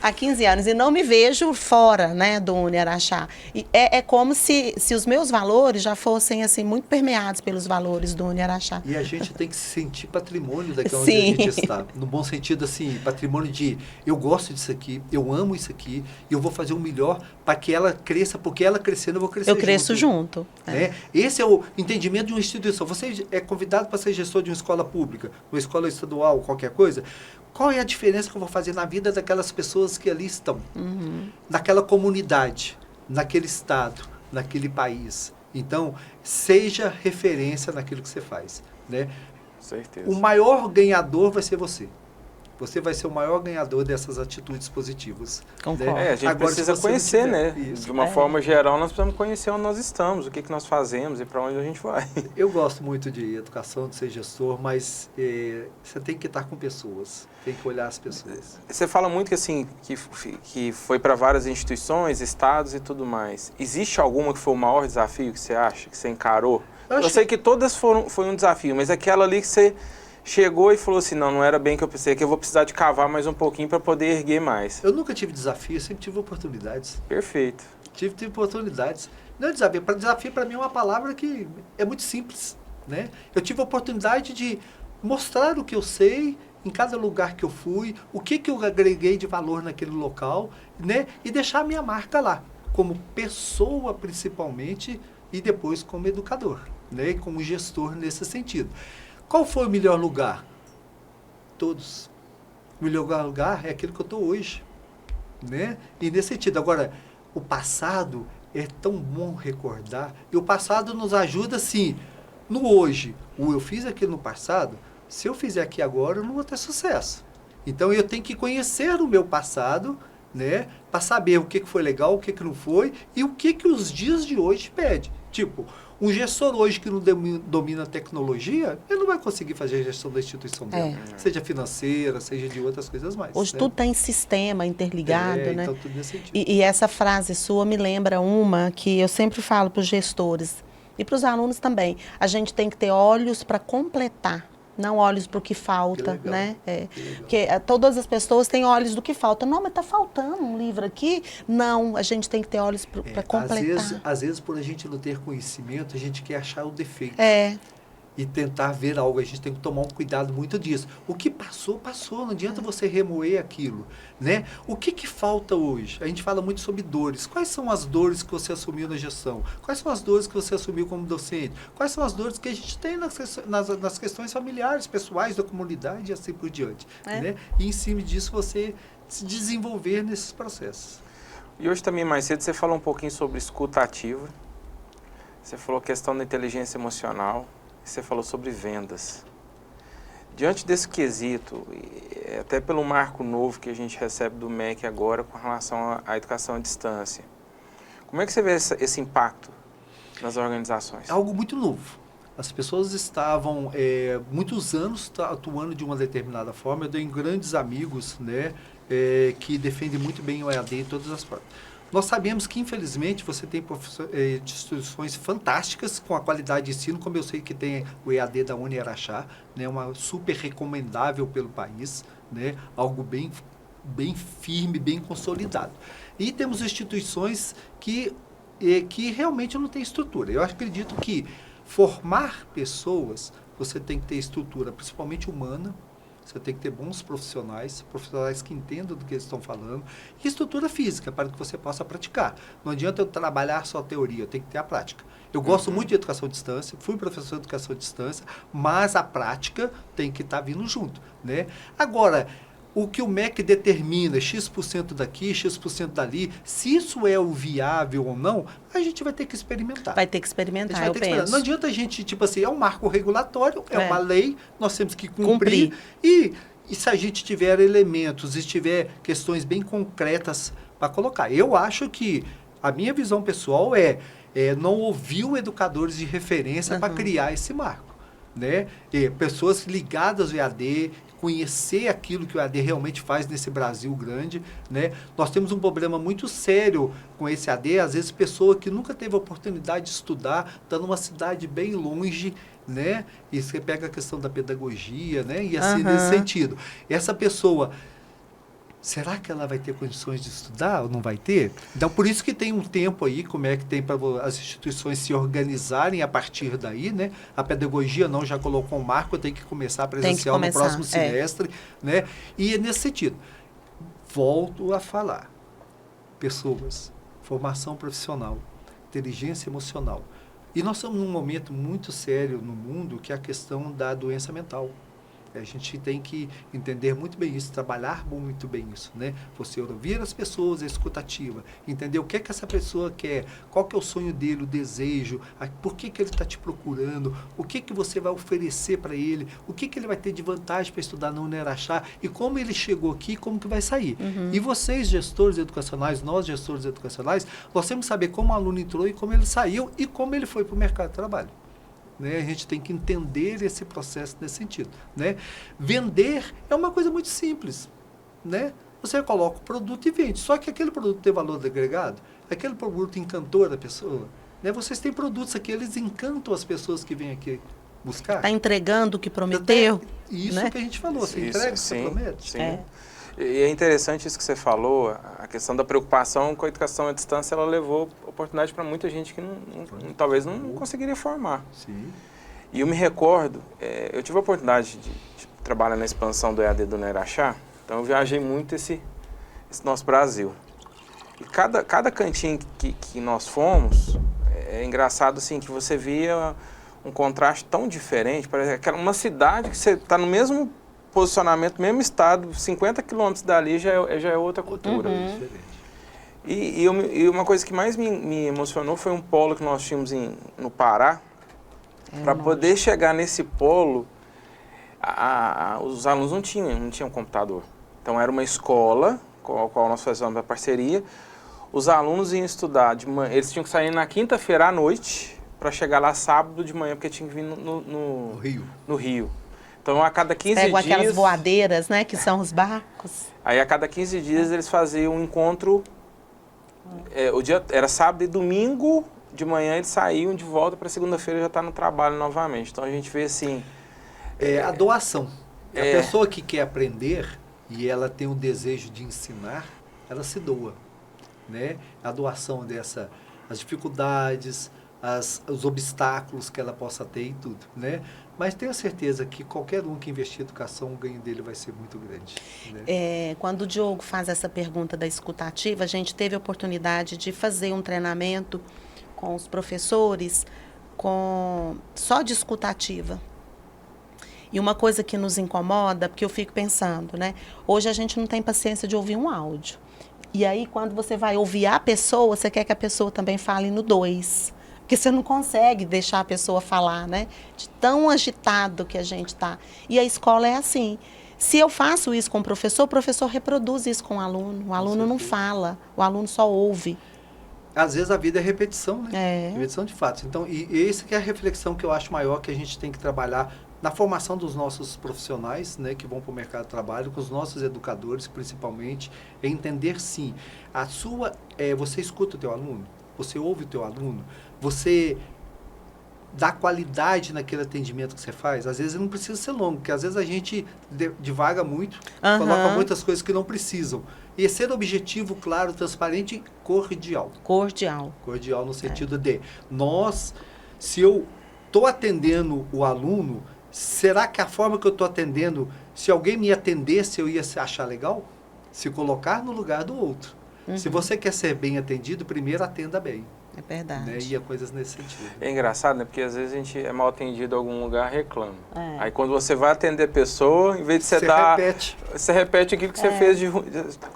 Há 15 anos, e não me vejo fora, né, do Uniaraxá. É como se os meus valores já fossem assim muito permeados pelos valores do Uniaraxá. E a gente tem que se sentir patrimônio daquela onde a gente está. No bom sentido, assim, patrimônio de eu gosto disso aqui, eu amo isso aqui, e eu vou fazer o melhor para que ela cresça, porque ela crescendo eu vou crescer junto. Eu cresço junto. Né? Esse é o entendimento de uma instituição. Você é convidado para ser gestor de uma escola pública, uma escola estadual, qualquer coisa. Qual é a diferença que eu vou fazer na vida daquelas pessoas que ali estão? Naquela comunidade, naquele estado, naquele país. Então, seja referência naquilo que você faz, né? Certeza. O maior ganhador vai ser você. Você vai ser o maior ganhador dessas atitudes positivas. Concordo. Né? A gente precisa conhecer, né? De uma forma geral, nós precisamos conhecer onde nós estamos, o que nós fazemos e para onde a gente vai. Eu gosto muito de educação, de ser gestor, mas você tem que estar com pessoas, tem que olhar as pessoas. Você fala muito que, assim, que foi para várias instituições, estados e tudo mais. Existe alguma que foi o maior desafio que você acha, que você encarou? Eu sei que todas foi um desafio, mas aquela ali que você chegou e falou assim, não era bem que eu pensei, que eu vou precisar de cavar mais um pouquinho para poder erguer mais. Eu nunca tive desafio, eu sempre tive oportunidades. Perfeito. Tive oportunidades. Não é desafio. Desafio para mim é uma palavra que é muito simples, né? Eu tive a oportunidade de mostrar o que eu sei em cada lugar que eu fui, o que eu agreguei de valor naquele local, né? E deixar a minha marca lá, como pessoa principalmente e depois como educador, né? Como gestor nesse sentido. Qual foi o melhor lugar? Todos. O melhor lugar é aquilo que eu estou hoje, né? E nesse sentido. Agora, o passado é tão bom recordar. E o passado nos ajuda, sim, no hoje. Eu fiz aquilo no passado, se eu fizer aqui agora, eu não vou ter sucesso. Então, eu tenho que conhecer o meu passado, né? Para saber o que foi legal, o que não foi e o que os dias de hoje pedem. Tipo, um gestor hoje que não domina a tecnologia, ele não vai conseguir fazer a gestão da instituição dele. Seja financeira, seja de outras coisas mais. Hoje né? tudo está em sistema, interligado, né? Então tudo nesse sentido. E essa frase sua me lembra uma que eu sempre falo para os gestores e para os alunos também. A gente tem que ter olhos para completar, não olhos para o que falta, Que legal, né? que legal. Porque todas as pessoas têm olhos do que falta. Não, mas está faltando um livro aqui. Não, a gente tem que ter olhos para completar. Às vezes, por a gente não ter conhecimento, a gente quer achar o defeito. E tentar ver algo. A gente tem que tomar um cuidado muito disso. O que passou, passou. Não adianta você remoer aquilo. Né? O que falta hoje? A gente fala muito sobre dores. Quais são as dores que você assumiu na gestão? Quais são as dores que você assumiu como docente? Quais são as dores que a gente tem nas questões familiares, pessoais, da comunidade e assim por diante? Né? E em cima disso você se desenvolver nesses processos. E hoje também, mais cedo, você falou um pouquinho sobre escuta ativa. Você falou questão da inteligência emocional. Você falou sobre vendas. Diante desse quesito, até pelo marco novo que a gente recebe do MEC agora com relação à educação à distância, como é que você vê esse impacto nas organizações? É algo muito novo. As pessoas estavam muitos anos atuando de uma determinada forma. Eu tenho grandes amigos, né, que defendem muito bem o EAD em todas as formas. Nós sabemos que, infelizmente, você tem instituições fantásticas com a qualidade de ensino, como eu sei que tem o EAD da Uniaraxá, né, uma super recomendável pelo país, né, algo bem firme, bem consolidado. E temos instituições que realmente não têm estrutura. Eu acredito que formar pessoas, você tem que ter estrutura, principalmente humana. Você tem que ter bons profissionais que entendam do que eles estão falando, e estrutura física, para que você possa praticar. Não adianta eu trabalhar só a teoria, eu tenho que ter a prática. Eu gosto muito de educação à distância, fui professor de educação à distância, mas a prática tem que estar vindo junto. Né? Agora, o que o MEC determina, X% daqui, X% dali, se isso é o viável ou não, a gente vai ter que experimentar. Vai ter que experimentar, eu penso. Não adianta a gente, tipo assim, é um marco regulatório, é uma lei, nós temos que cumprir. E se a gente tiver elementos, se tiver questões bem concretas para colocar. Eu acho que a minha visão pessoal não ouvir educadores de referência para criar esse marco. Né? E pessoas ligadas ao EAD, conhecer aquilo que o EAD realmente faz nesse Brasil grande, né? Nós temos um problema muito sério com esse EAD, às vezes pessoa que nunca teve a oportunidade de estudar, está numa cidade bem longe, né? E você pega a questão da pedagogia, né? E assim, nesse sentido. Essa pessoa, será que ela vai ter condições de estudar ou não vai ter? Então, por isso que tem um tempo aí, como é que tem para as instituições se organizarem a partir daí, né? A pedagogia já colocou um marco, tem que começar presencial no próximo semestre, né? E é nesse sentido. Volto a falar. Pessoas, formação profissional, inteligência emocional. E nós estamos num momento muito sério no mundo, que é a questão da doença mental. A gente tem que entender muito bem isso, trabalhar muito bem isso, né? Você ouvir as pessoas, a escutativa, entender o que essa pessoa quer, qual que é o sonho dele, o desejo, por que ele está te procurando, o que você vai oferecer para ele, o que ele vai ter de vantagem para estudar na Uniaraxá e como ele chegou aqui e como que vai sair. E vocês, gestores educacionais, nós, gestores educacionais, nós temos que saber como o aluno entrou e como ele saiu e como ele foi para o mercado de trabalho. Né? A gente tem que entender esse processo nesse sentido. Né? Vender é uma coisa muito simples. Né? Você coloca o produto e vende. Só que aquele produto tem valor agregado, aquele produto encantou a pessoa. Né? Vocês têm produtos aqui, eles encantam as pessoas que vêm aqui buscar. Está entregando o que prometeu. Isso, né? Que a gente falou, você entrega o que você promete. Sim. E é interessante isso que você falou, a questão da preocupação com a educação à distância, ela levou oportunidade para muita gente que talvez não conseguiria formar. Sim. E eu me recordo, eu tive a oportunidade de trabalhar na expansão do EAD do Uniaraxá, então eu viajei muito esse nosso Brasil. E cada cantinho que nós fomos, é engraçado assim, que você via um contraste tão diferente, parece que era uma cidade que você está no mesmo posicionamento, mesmo estado, 50 quilômetros dali já é outra cultura. E uma coisa que mais me emocionou foi um polo que nós tínhamos no Pará. Para poder chegar nesse polo, os alunos não tinham computador. Então era uma escola com a qual nós fazemos a parceria. Os alunos iam estudar de manhã, eles tinham que sair na quinta-feira à noite para chegar lá sábado de manhã, porque tinha que vir No Rio. no Rio. Então, a cada 15 Pegam dias... aquelas voadeiras, né, que são os barcos. Aí, a cada 15 dias, eles faziam um encontro. O dia era sábado e domingo, de manhã eles saíam de volta, para segunda-feira já estar no trabalho novamente. Então, a gente vê assim... A doação. A pessoa que quer aprender e ela tem um desejo de ensinar, ela se doa, né? A doação as dificuldades, os obstáculos que ela possa ter e tudo, né? Mas tenho certeza que qualquer um que investir em educação, o ganho dele vai ser muito grande, né? Quando o Diogo faz essa pergunta da escutativa, a gente teve a oportunidade de fazer um treinamento com os professores só de escutativa. E uma coisa que nos incomoda, porque eu fico pensando, né? Hoje a gente não tem paciência de ouvir um áudio. E aí, quando você vai ouvir a pessoa, você quer que a pessoa também fale no 2. Porque você não consegue deixar a pessoa falar, né? De tão agitado que a gente está. E a escola é assim. Se eu faço isso com o professor reproduz isso com o aluno não fala, o aluno só ouve. Às vezes a vida é repetição, né? É. Repetição de fatos. Então, e essa que é a reflexão que eu acho maior que a gente tem que trabalhar na formação dos nossos profissionais, né, que vão para o mercado de trabalho, com os nossos educadores, principalmente, é entender, sim, você escuta o teu aluno, você ouve o teu aluno, você dá qualidade naquele atendimento que você faz. Às vezes não precisa ser longo, porque às vezes a gente divaga muito, coloca muitas coisas que não precisam. E ser objetivo, claro, transparente e cordial. Cordial. Cordial no sentido de se eu estou atendendo o aluno, será que a forma que eu estou atendendo, se alguém me atendesse, eu ia achar legal? Se colocar no lugar do outro. Se você quer ser bem atendido, primeiro atenda bem. É verdade. Né? E é coisas nesse sentido. É engraçado, né? Porque às vezes a gente é mal atendido em algum lugar, reclama. Aí quando você vai atender a pessoa, em vez de você dar... Você repete aquilo que você fez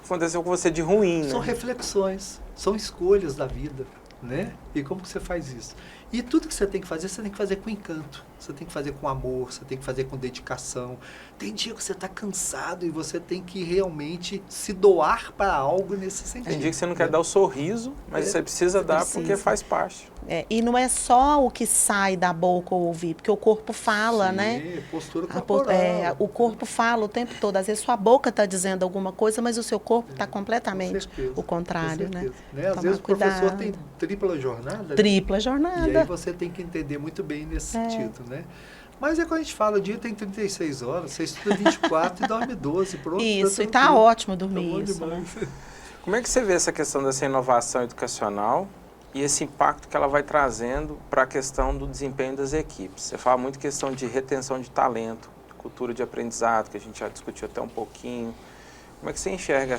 aconteceu com você de ruim, São né? reflexões, são escolhas da vida, né? E como que você faz isso? E tudo que você tem que fazer com encanto. Você tem que fazer com amor, você tem que fazer com dedicação. Tem dia que você está cansado e você tem que realmente se doar para algo nesse sentido. Tem dia que você não quer dar o sorriso, mas você precisa dar porque faz parte. E não é só o que sai da boca ou ouvir, porque o corpo fala, né? Postura corporal. O corpo fala o tempo todo. Às vezes sua boca está dizendo alguma coisa, mas o seu corpo está completamente o contrário, né? Às vezes o professor tem tripla jornada. Tripla jornada. E aí você tem que entender muito bem nesse sentido, né? Mas é quando a gente fala, o dia tem 36 horas, você estuda 24 e dorme 12, pronto. Isso, e tá ótimo dormir isso, né? Como é que você vê essa questão dessa inovação educacional e esse impacto que ela vai trazendo para a questão do desempenho das equipes? Você fala muito questão de retenção de talento, de cultura de aprendizado, que a gente já discutiu até um pouquinho. Como é que você enxerga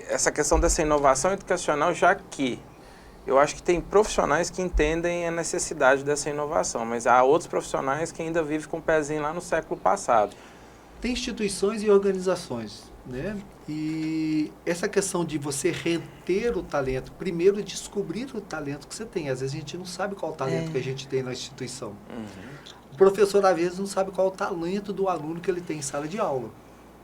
essa questão dessa inovação educacional, já que eu acho que tem profissionais que entendem a necessidade dessa inovação, mas há outros profissionais que ainda vivem com o pezinho lá no século passado. Tem instituições e organizações, né? E essa questão de você reter o talento, primeiro descobrir o talento que você tem. Às vezes a gente não sabe qual o talento que a gente tem na instituição. O professor, às vezes, não sabe qual o talento do aluno que ele tem em sala de aula,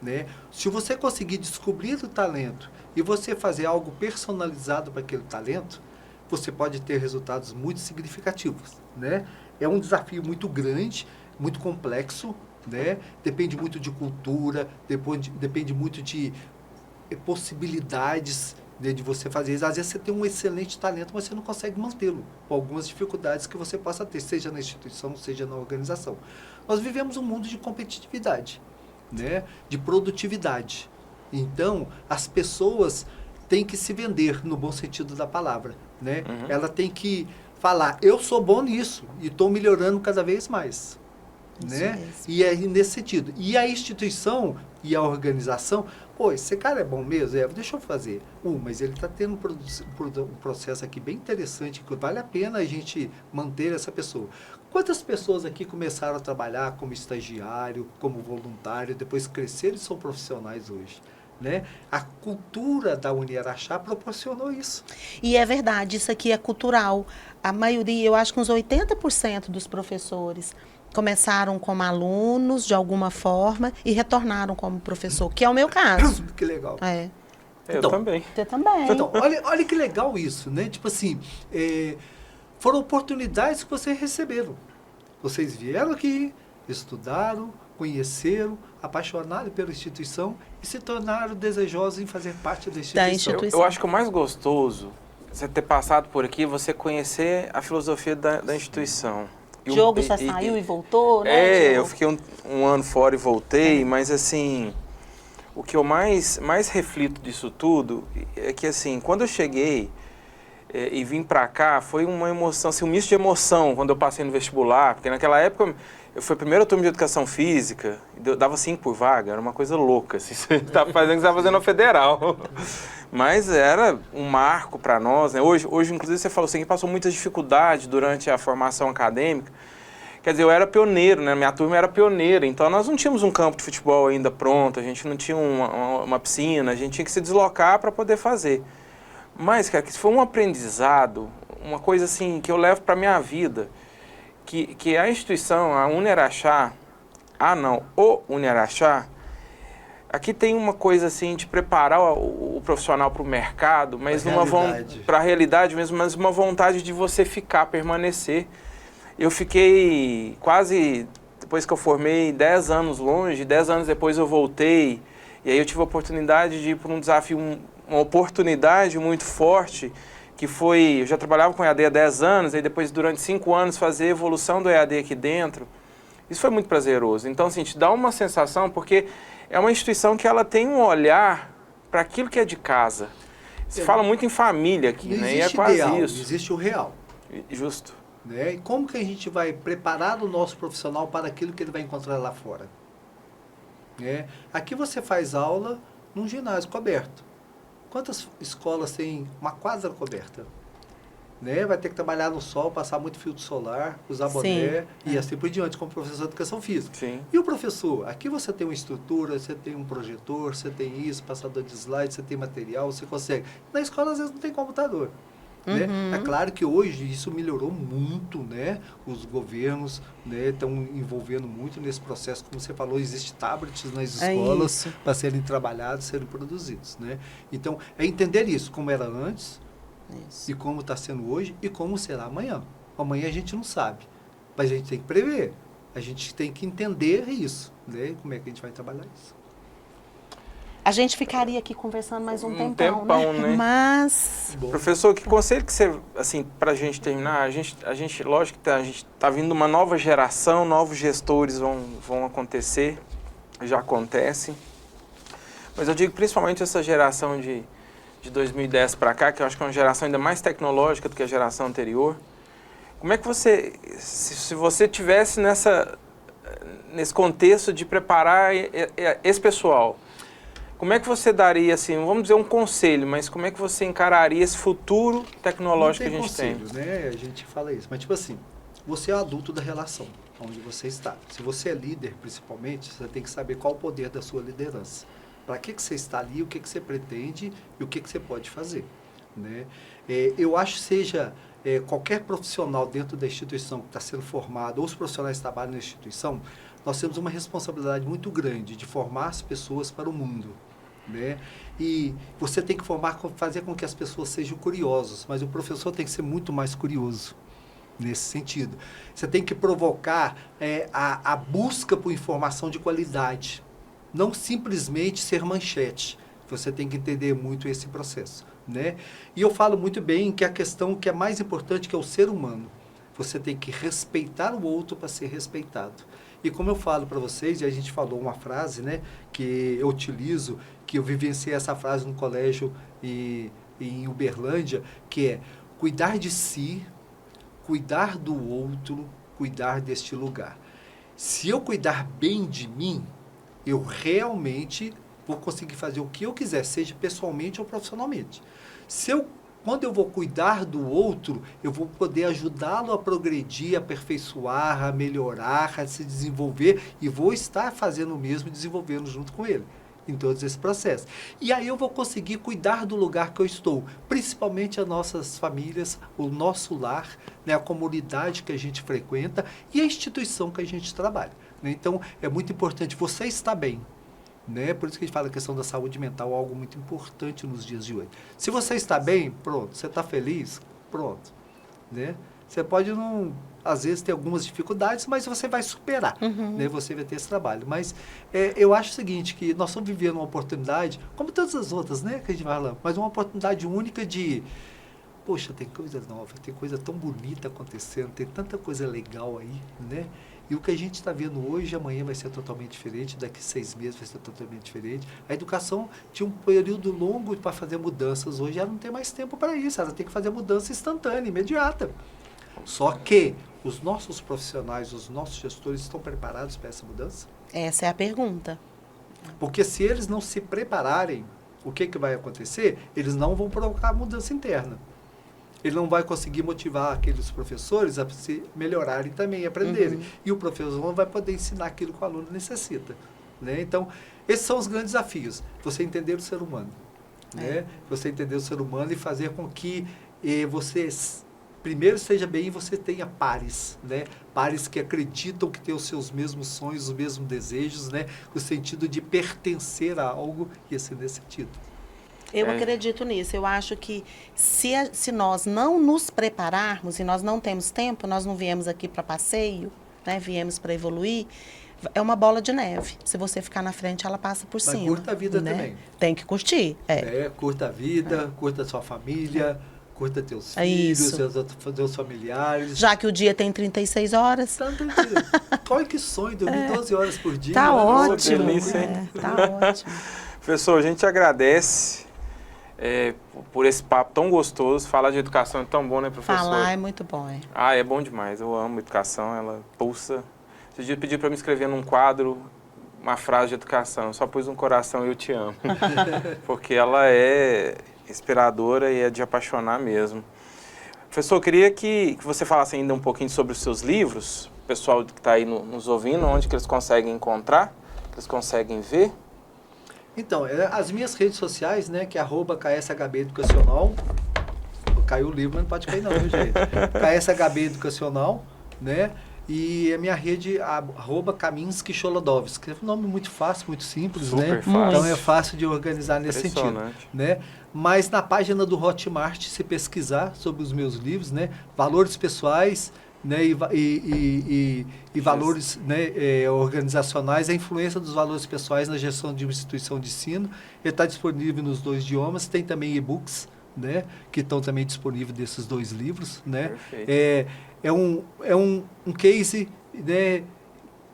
né? Se você conseguir descobrir o talento e você fazer algo personalizado para aquele talento, você pode ter resultados muito significativos, né? É um desafio muito grande, muito complexo, né? Depende muito de cultura, depende muito de possibilidades, né, de você fazer isso. Às vezes você tem um excelente talento, mas você não consegue mantê-lo, por algumas dificuldades que você possa ter, seja na instituição, seja na organização. Nós vivemos um mundo de competitividade, né? De produtividade. Então, as pessoas têm que se vender, no bom sentido da palavra, né? Ela tem que falar, eu sou bom nisso e estou melhorando cada vez mais, né? E aí, nesse sentido. E a instituição e a organização, pô, esse cara é bom mesmo? Deixa eu fazer. Mas ele está tendo um processo aqui bem interessante, que vale a pena a gente manter essa pessoa. Quantas pessoas aqui começaram a trabalhar como estagiário, como voluntário, depois cresceram e são profissionais hoje? Né? A cultura da Uniaraxá proporcionou isso. E é verdade, isso aqui é cultural. A maioria, eu acho que uns 80% dos professores começaram como alunos, de alguma forma, e retornaram como professor, que é o meu caso. Que legal. É. Eu Então, também. Você também. Então, olha que legal isso, né? Tipo assim, foram oportunidades que vocês receberam. Vocês vieram aqui, estudaram, conheceram, apaixonaram pela instituição e se tornaram desejosos em fazer parte da instituição. Eu acho que o mais gostoso você ter passado por aqui, você conhecer a filosofia da instituição. Diogo já saiu e voltou, né? Diogo? Eu fiquei um ano fora e voltei, mas assim, o que eu mais reflito disso tudo é que assim, quando eu cheguei e vim pra cá, foi uma emoção, assim, um misto de emoção quando eu passei no vestibular, porque naquela época eu fui a primeira turma de educação física, eu dava 5 por vaga, era uma coisa louca, assim, você estava fazendo na federal. Mas era um marco para nós, né? Hoje, inclusive, você falou assim, que passou muitas dificuldades durante a formação acadêmica. Quer dizer, eu era pioneiro, né? Minha turma era pioneira, então nós não tínhamos um campo de futebol ainda pronto, a gente não tinha uma piscina, a gente tinha que se deslocar para poder fazer. Mas, cara, que isso foi um aprendizado, uma coisa assim que eu levo para minha vida, que a instituição, a UniAraxá, o UniAraxá, aqui tem uma coisa assim de preparar o profissional para o mercado, mas para a realidade mesmo, mas uma vontade de você ficar, permanecer. Eu fiquei quase, depois que eu formei, 10 anos longe, 10 anos depois eu voltei, e aí eu tive a oportunidade de ir para um desafio, uma oportunidade muito forte, que foi, eu já trabalhava com EAD há 10 anos, aí depois durante 5 anos fazer a evolução do EAD aqui dentro. Isso foi muito prazeroso. Então, assim, te dá uma sensação, porque é uma instituição que ela tem um olhar para aquilo que é de casa. Se fala muito em família aqui, né? E é quase ideal, isso. Existe o real. Justo. Né? E como que a gente vai preparar o nosso profissional para aquilo que ele vai encontrar lá fora? Né? Aqui você faz aula num ginásio coberto. Quantas escolas têm uma quadra coberta? Né? Vai ter que trabalhar no sol, passar muito filtro solar, usar boné e assim por diante, como professor de educação física. Sim. E o professor? Aqui você tem uma estrutura, você tem um projetor, você tem isso, passador de slide, você tem material, você consegue. Na escola, às vezes, não tem computador. Né? É claro que hoje isso melhorou muito, né? Os governos, né, estão envolvendo muito nesse processo, como você falou, existe tablets nas escolas para serem trabalhados, serem produzidos, né? Então, é entender isso, como era antes, e como está sendo hoje, e como será amanhã. Amanhã a gente não sabe, mas a gente tem que prever, a gente tem que entender isso, né? Como é que a gente vai trabalhar isso. A gente ficaria aqui conversando mais um tempão, né? Mas... Bom. Professor, que conselho que você, assim, para a gente terminar, a gente lógico que a gente está vindo uma nova geração, novos gestores vão acontecer, já acontecem, mas eu digo principalmente essa geração de 2010 para cá, que eu acho que é uma geração ainda mais tecnológica do que a geração anterior. Como é que você, se você tivesse nesse contexto de preparar esse pessoal, como é que você daria, assim, vamos dizer um conselho, mas como é que você encararia esse futuro tecnológico que a gente tem? Né? A gente fala isso, mas tipo assim, você é o adulto da relação, onde você está. Se você é líder, principalmente, você tem que saber qual o poder da sua liderança. Para que você está ali, o que você pretende e o que você pode fazer. Né? Eu acho que seja qualquer profissional dentro da instituição que está sendo formado, ou os profissionais que trabalham na instituição, nós temos uma responsabilidade muito grande de formar as pessoas para o mundo. Né? E você tem que fazer com que as pessoas sejam curiosas, mas o professor tem que ser muito mais curioso nesse sentido. Você tem que provocar a busca por informação de qualidade, não simplesmente ser manchete. Você tem que entender muito esse processo. Né? E eu falo muito bem que a questão que é mais importante, que é o ser humano. Você tem que respeitar o outro para ser respeitado. E como eu falo para vocês, e a gente falou uma frase, né, que eu utilizo, que eu vivenciei essa frase no colégio em Uberlândia, que é cuidar de si, cuidar do outro, cuidar deste lugar. Se eu cuidar bem de mim, eu realmente vou conseguir fazer o que eu quiser, seja pessoalmente ou profissionalmente. Quando eu vou cuidar do outro, eu vou poder ajudá-lo a progredir, a aperfeiçoar, a melhorar, a se desenvolver, e vou estar fazendo o mesmo e desenvolvendo junto com ele. em todos esses processos. E aí eu vou conseguir cuidar do lugar que eu estou, principalmente as nossas famílias, o nosso lar, né, a comunidade que a gente frequenta e a instituição que a gente trabalha, né? Então, é muito importante você estar bem, né? Por isso que a gente fala a questão da saúde mental, algo muito importante nos dias de hoje. Se você está bem, pronto, você está feliz, pronto, né? Você pode não, às vezes, ter algumas dificuldades, mas você vai superar, né? Você vai ter esse trabalho. Mas eu acho o seguinte, que nós estamos vivendo uma oportunidade, como todas as outras, né, que a gente vai falando, mas uma oportunidade única de, poxa, tem coisa nova, tem coisa tão bonita acontecendo, tem tanta coisa legal aí, né? E o que a gente está vendo hoje, amanhã vai ser totalmente diferente, daqui 6 meses vai ser totalmente diferente. A educação tinha um período longo para fazer mudanças, hoje ela não tem mais tempo para isso, ela tem que fazer mudança instantânea, imediata. Só que os nossos profissionais, os nossos gestores estão preparados para essa mudança? Essa é a pergunta. Porque se eles não se prepararem, o que vai acontecer? Eles não vão provocar mudança interna. Ele não vai conseguir motivar aqueles professores a se melhorarem também, aprenderem. E o professor não vai poder ensinar aquilo que o aluno necessita, né? Então, esses são os grandes desafios. Você entender o ser humano, né? Você entender o ser humano e fazer com que você primeiro esteja bem e você tenha pares, né? Pares que acreditam que têm os seus mesmos sonhos, os mesmos desejos, né? O sentido de pertencer a algo e assim nesse sentido. Eu acredito nisso. Eu acho que se nós não nos prepararmos e nós não temos tempo, nós não viemos aqui para passeio, né? Viemos para evoluir, é uma bola de neve. Se você ficar na frente, ela passa por cima. Mas curta a vida, né? Também. Tem que curtir. Curta a vida, curta a sua família, curta teus filhos, seus familiares. Já que o dia tem 36 horas. Olha que sonho, dormir 12 horas por dia. Tá ótimo. Delícia, tá ótimo. Professor, a gente agradece por esse papo tão gostoso. Falar de educação é tão bom, né, professor? Falar é muito bom, é bom demais. Eu amo educação, ela pulsa. Esse dia pediu para me escrever num quadro uma frase de educação. Eu só pus um coração, eu te amo. Porque ela é inspiradora e é de apaixonar mesmo. Professor, eu queria que você falasse ainda um pouquinho sobre os seus livros. O pessoal que está aí nos ouvindo, onde que eles conseguem encontrar, que eles conseguem ver. Então, as minhas redes sociais, né, que é @KSHB Educacional. Caiu o livro, mas não pode cair não, viu, gente? KSHB Educacional, né? E a minha rede, @Kaminski Cholodowski. É um nome muito fácil, muito simples, super né? Fácil. Então é fácil de organizar nesse sentido, né? Mas na página do Hotmart, se pesquisar sobre os meus livros, né? Valores pessoais, né? E valores, né? Organizacionais, a influência dos valores pessoais na gestão de uma instituição de ensino. Ele está disponível nos 2 idiomas, tem também e-books, né? Que estão também disponíveis desses 2 livros, né? É um case, né,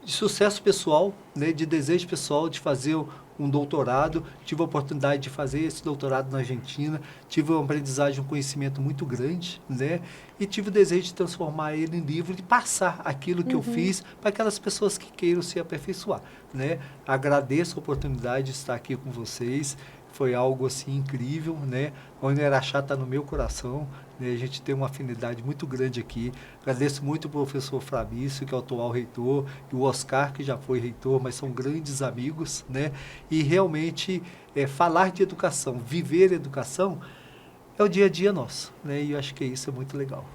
de sucesso pessoal, né, de desejo pessoal de fazer um doutorado. Tive a oportunidade de fazer esse doutorado na Argentina, tive uma aprendizagem, um conhecimento muito grande, né, e tive o desejo de transformar ele em livro e passar aquilo que eu fiz para aquelas pessoas que queiram se aperfeiçoar, né. Agradeço a oportunidade de estar aqui com vocês. Foi algo assim incrível, né? O Unirachá está no meu coração, né? A gente tem uma afinidade muito grande aqui. Agradeço muito ao professor Fabrício, que é o atual reitor, e o Oscar, que já foi reitor, mas são grandes amigos, né? E realmente falar de educação, viver educação, é o dia a dia nosso, né? E eu acho que isso é muito legal.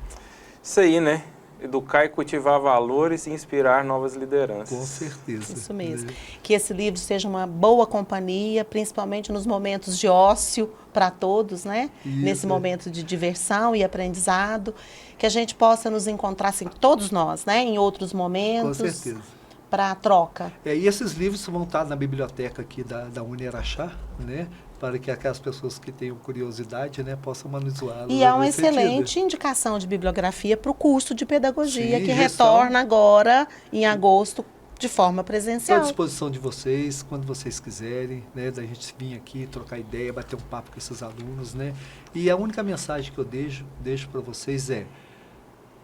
Isso aí, né? Educar e cultivar valores e inspirar novas lideranças. Com certeza. Isso mesmo. Que esse livro seja uma boa companhia, principalmente nos momentos de ócio para todos, né? Isso, nesse momento de diversão e aprendizado. Que a gente possa nos encontrar, assim, todos nós, né? Em outros momentos. Com certeza. Para troca. E esses livros vão estar na biblioteca aqui da Unirachá, né? Para que aquelas pessoas que tenham curiosidade, né, possam manuseá-los. E é uma excelente indicação de bibliografia para o curso de pedagogia, Sim, que gestão. retorna agora, em agosto, de forma presencial. Estou à disposição de vocês, quando vocês quiserem, né, da gente vir aqui, trocar ideia, bater um papo com esses alunos, né? E a única mensagem que eu deixo para vocês é: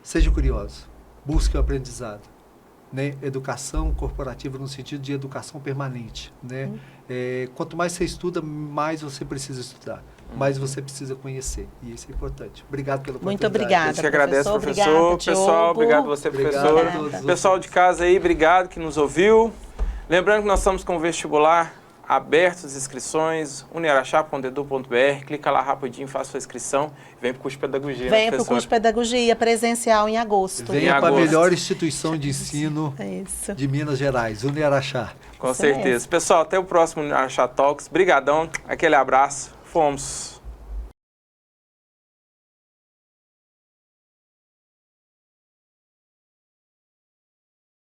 seja curioso, busque o aprendizado. Né? Educação corporativa no sentido de educação permanente, né? Quanto mais você estuda, mais você precisa estudar, mais você precisa conhecer, e isso é importante. Obrigado pela oportunidade. Muito obrigada, A gente agradece, professor. Obrigada, Pessoal, obrigado você, professor. Obrigado a todos. Pessoal de casa aí, obrigado que nos ouviu. Lembrando que nós estamos com o vestibular abertas as inscrições, uniaraxá.edu.br, clica lá rapidinho, faça sua inscrição e vem para o curso de pedagogia. Venha para o curso de pedagogia presencial em agosto. Venha para a melhor instituição de ensino de Minas Gerais, Uniaraxá. Com certeza. Pessoal, até o próximo Uniaraxá Talks. Brigadão, aquele abraço. Fomos.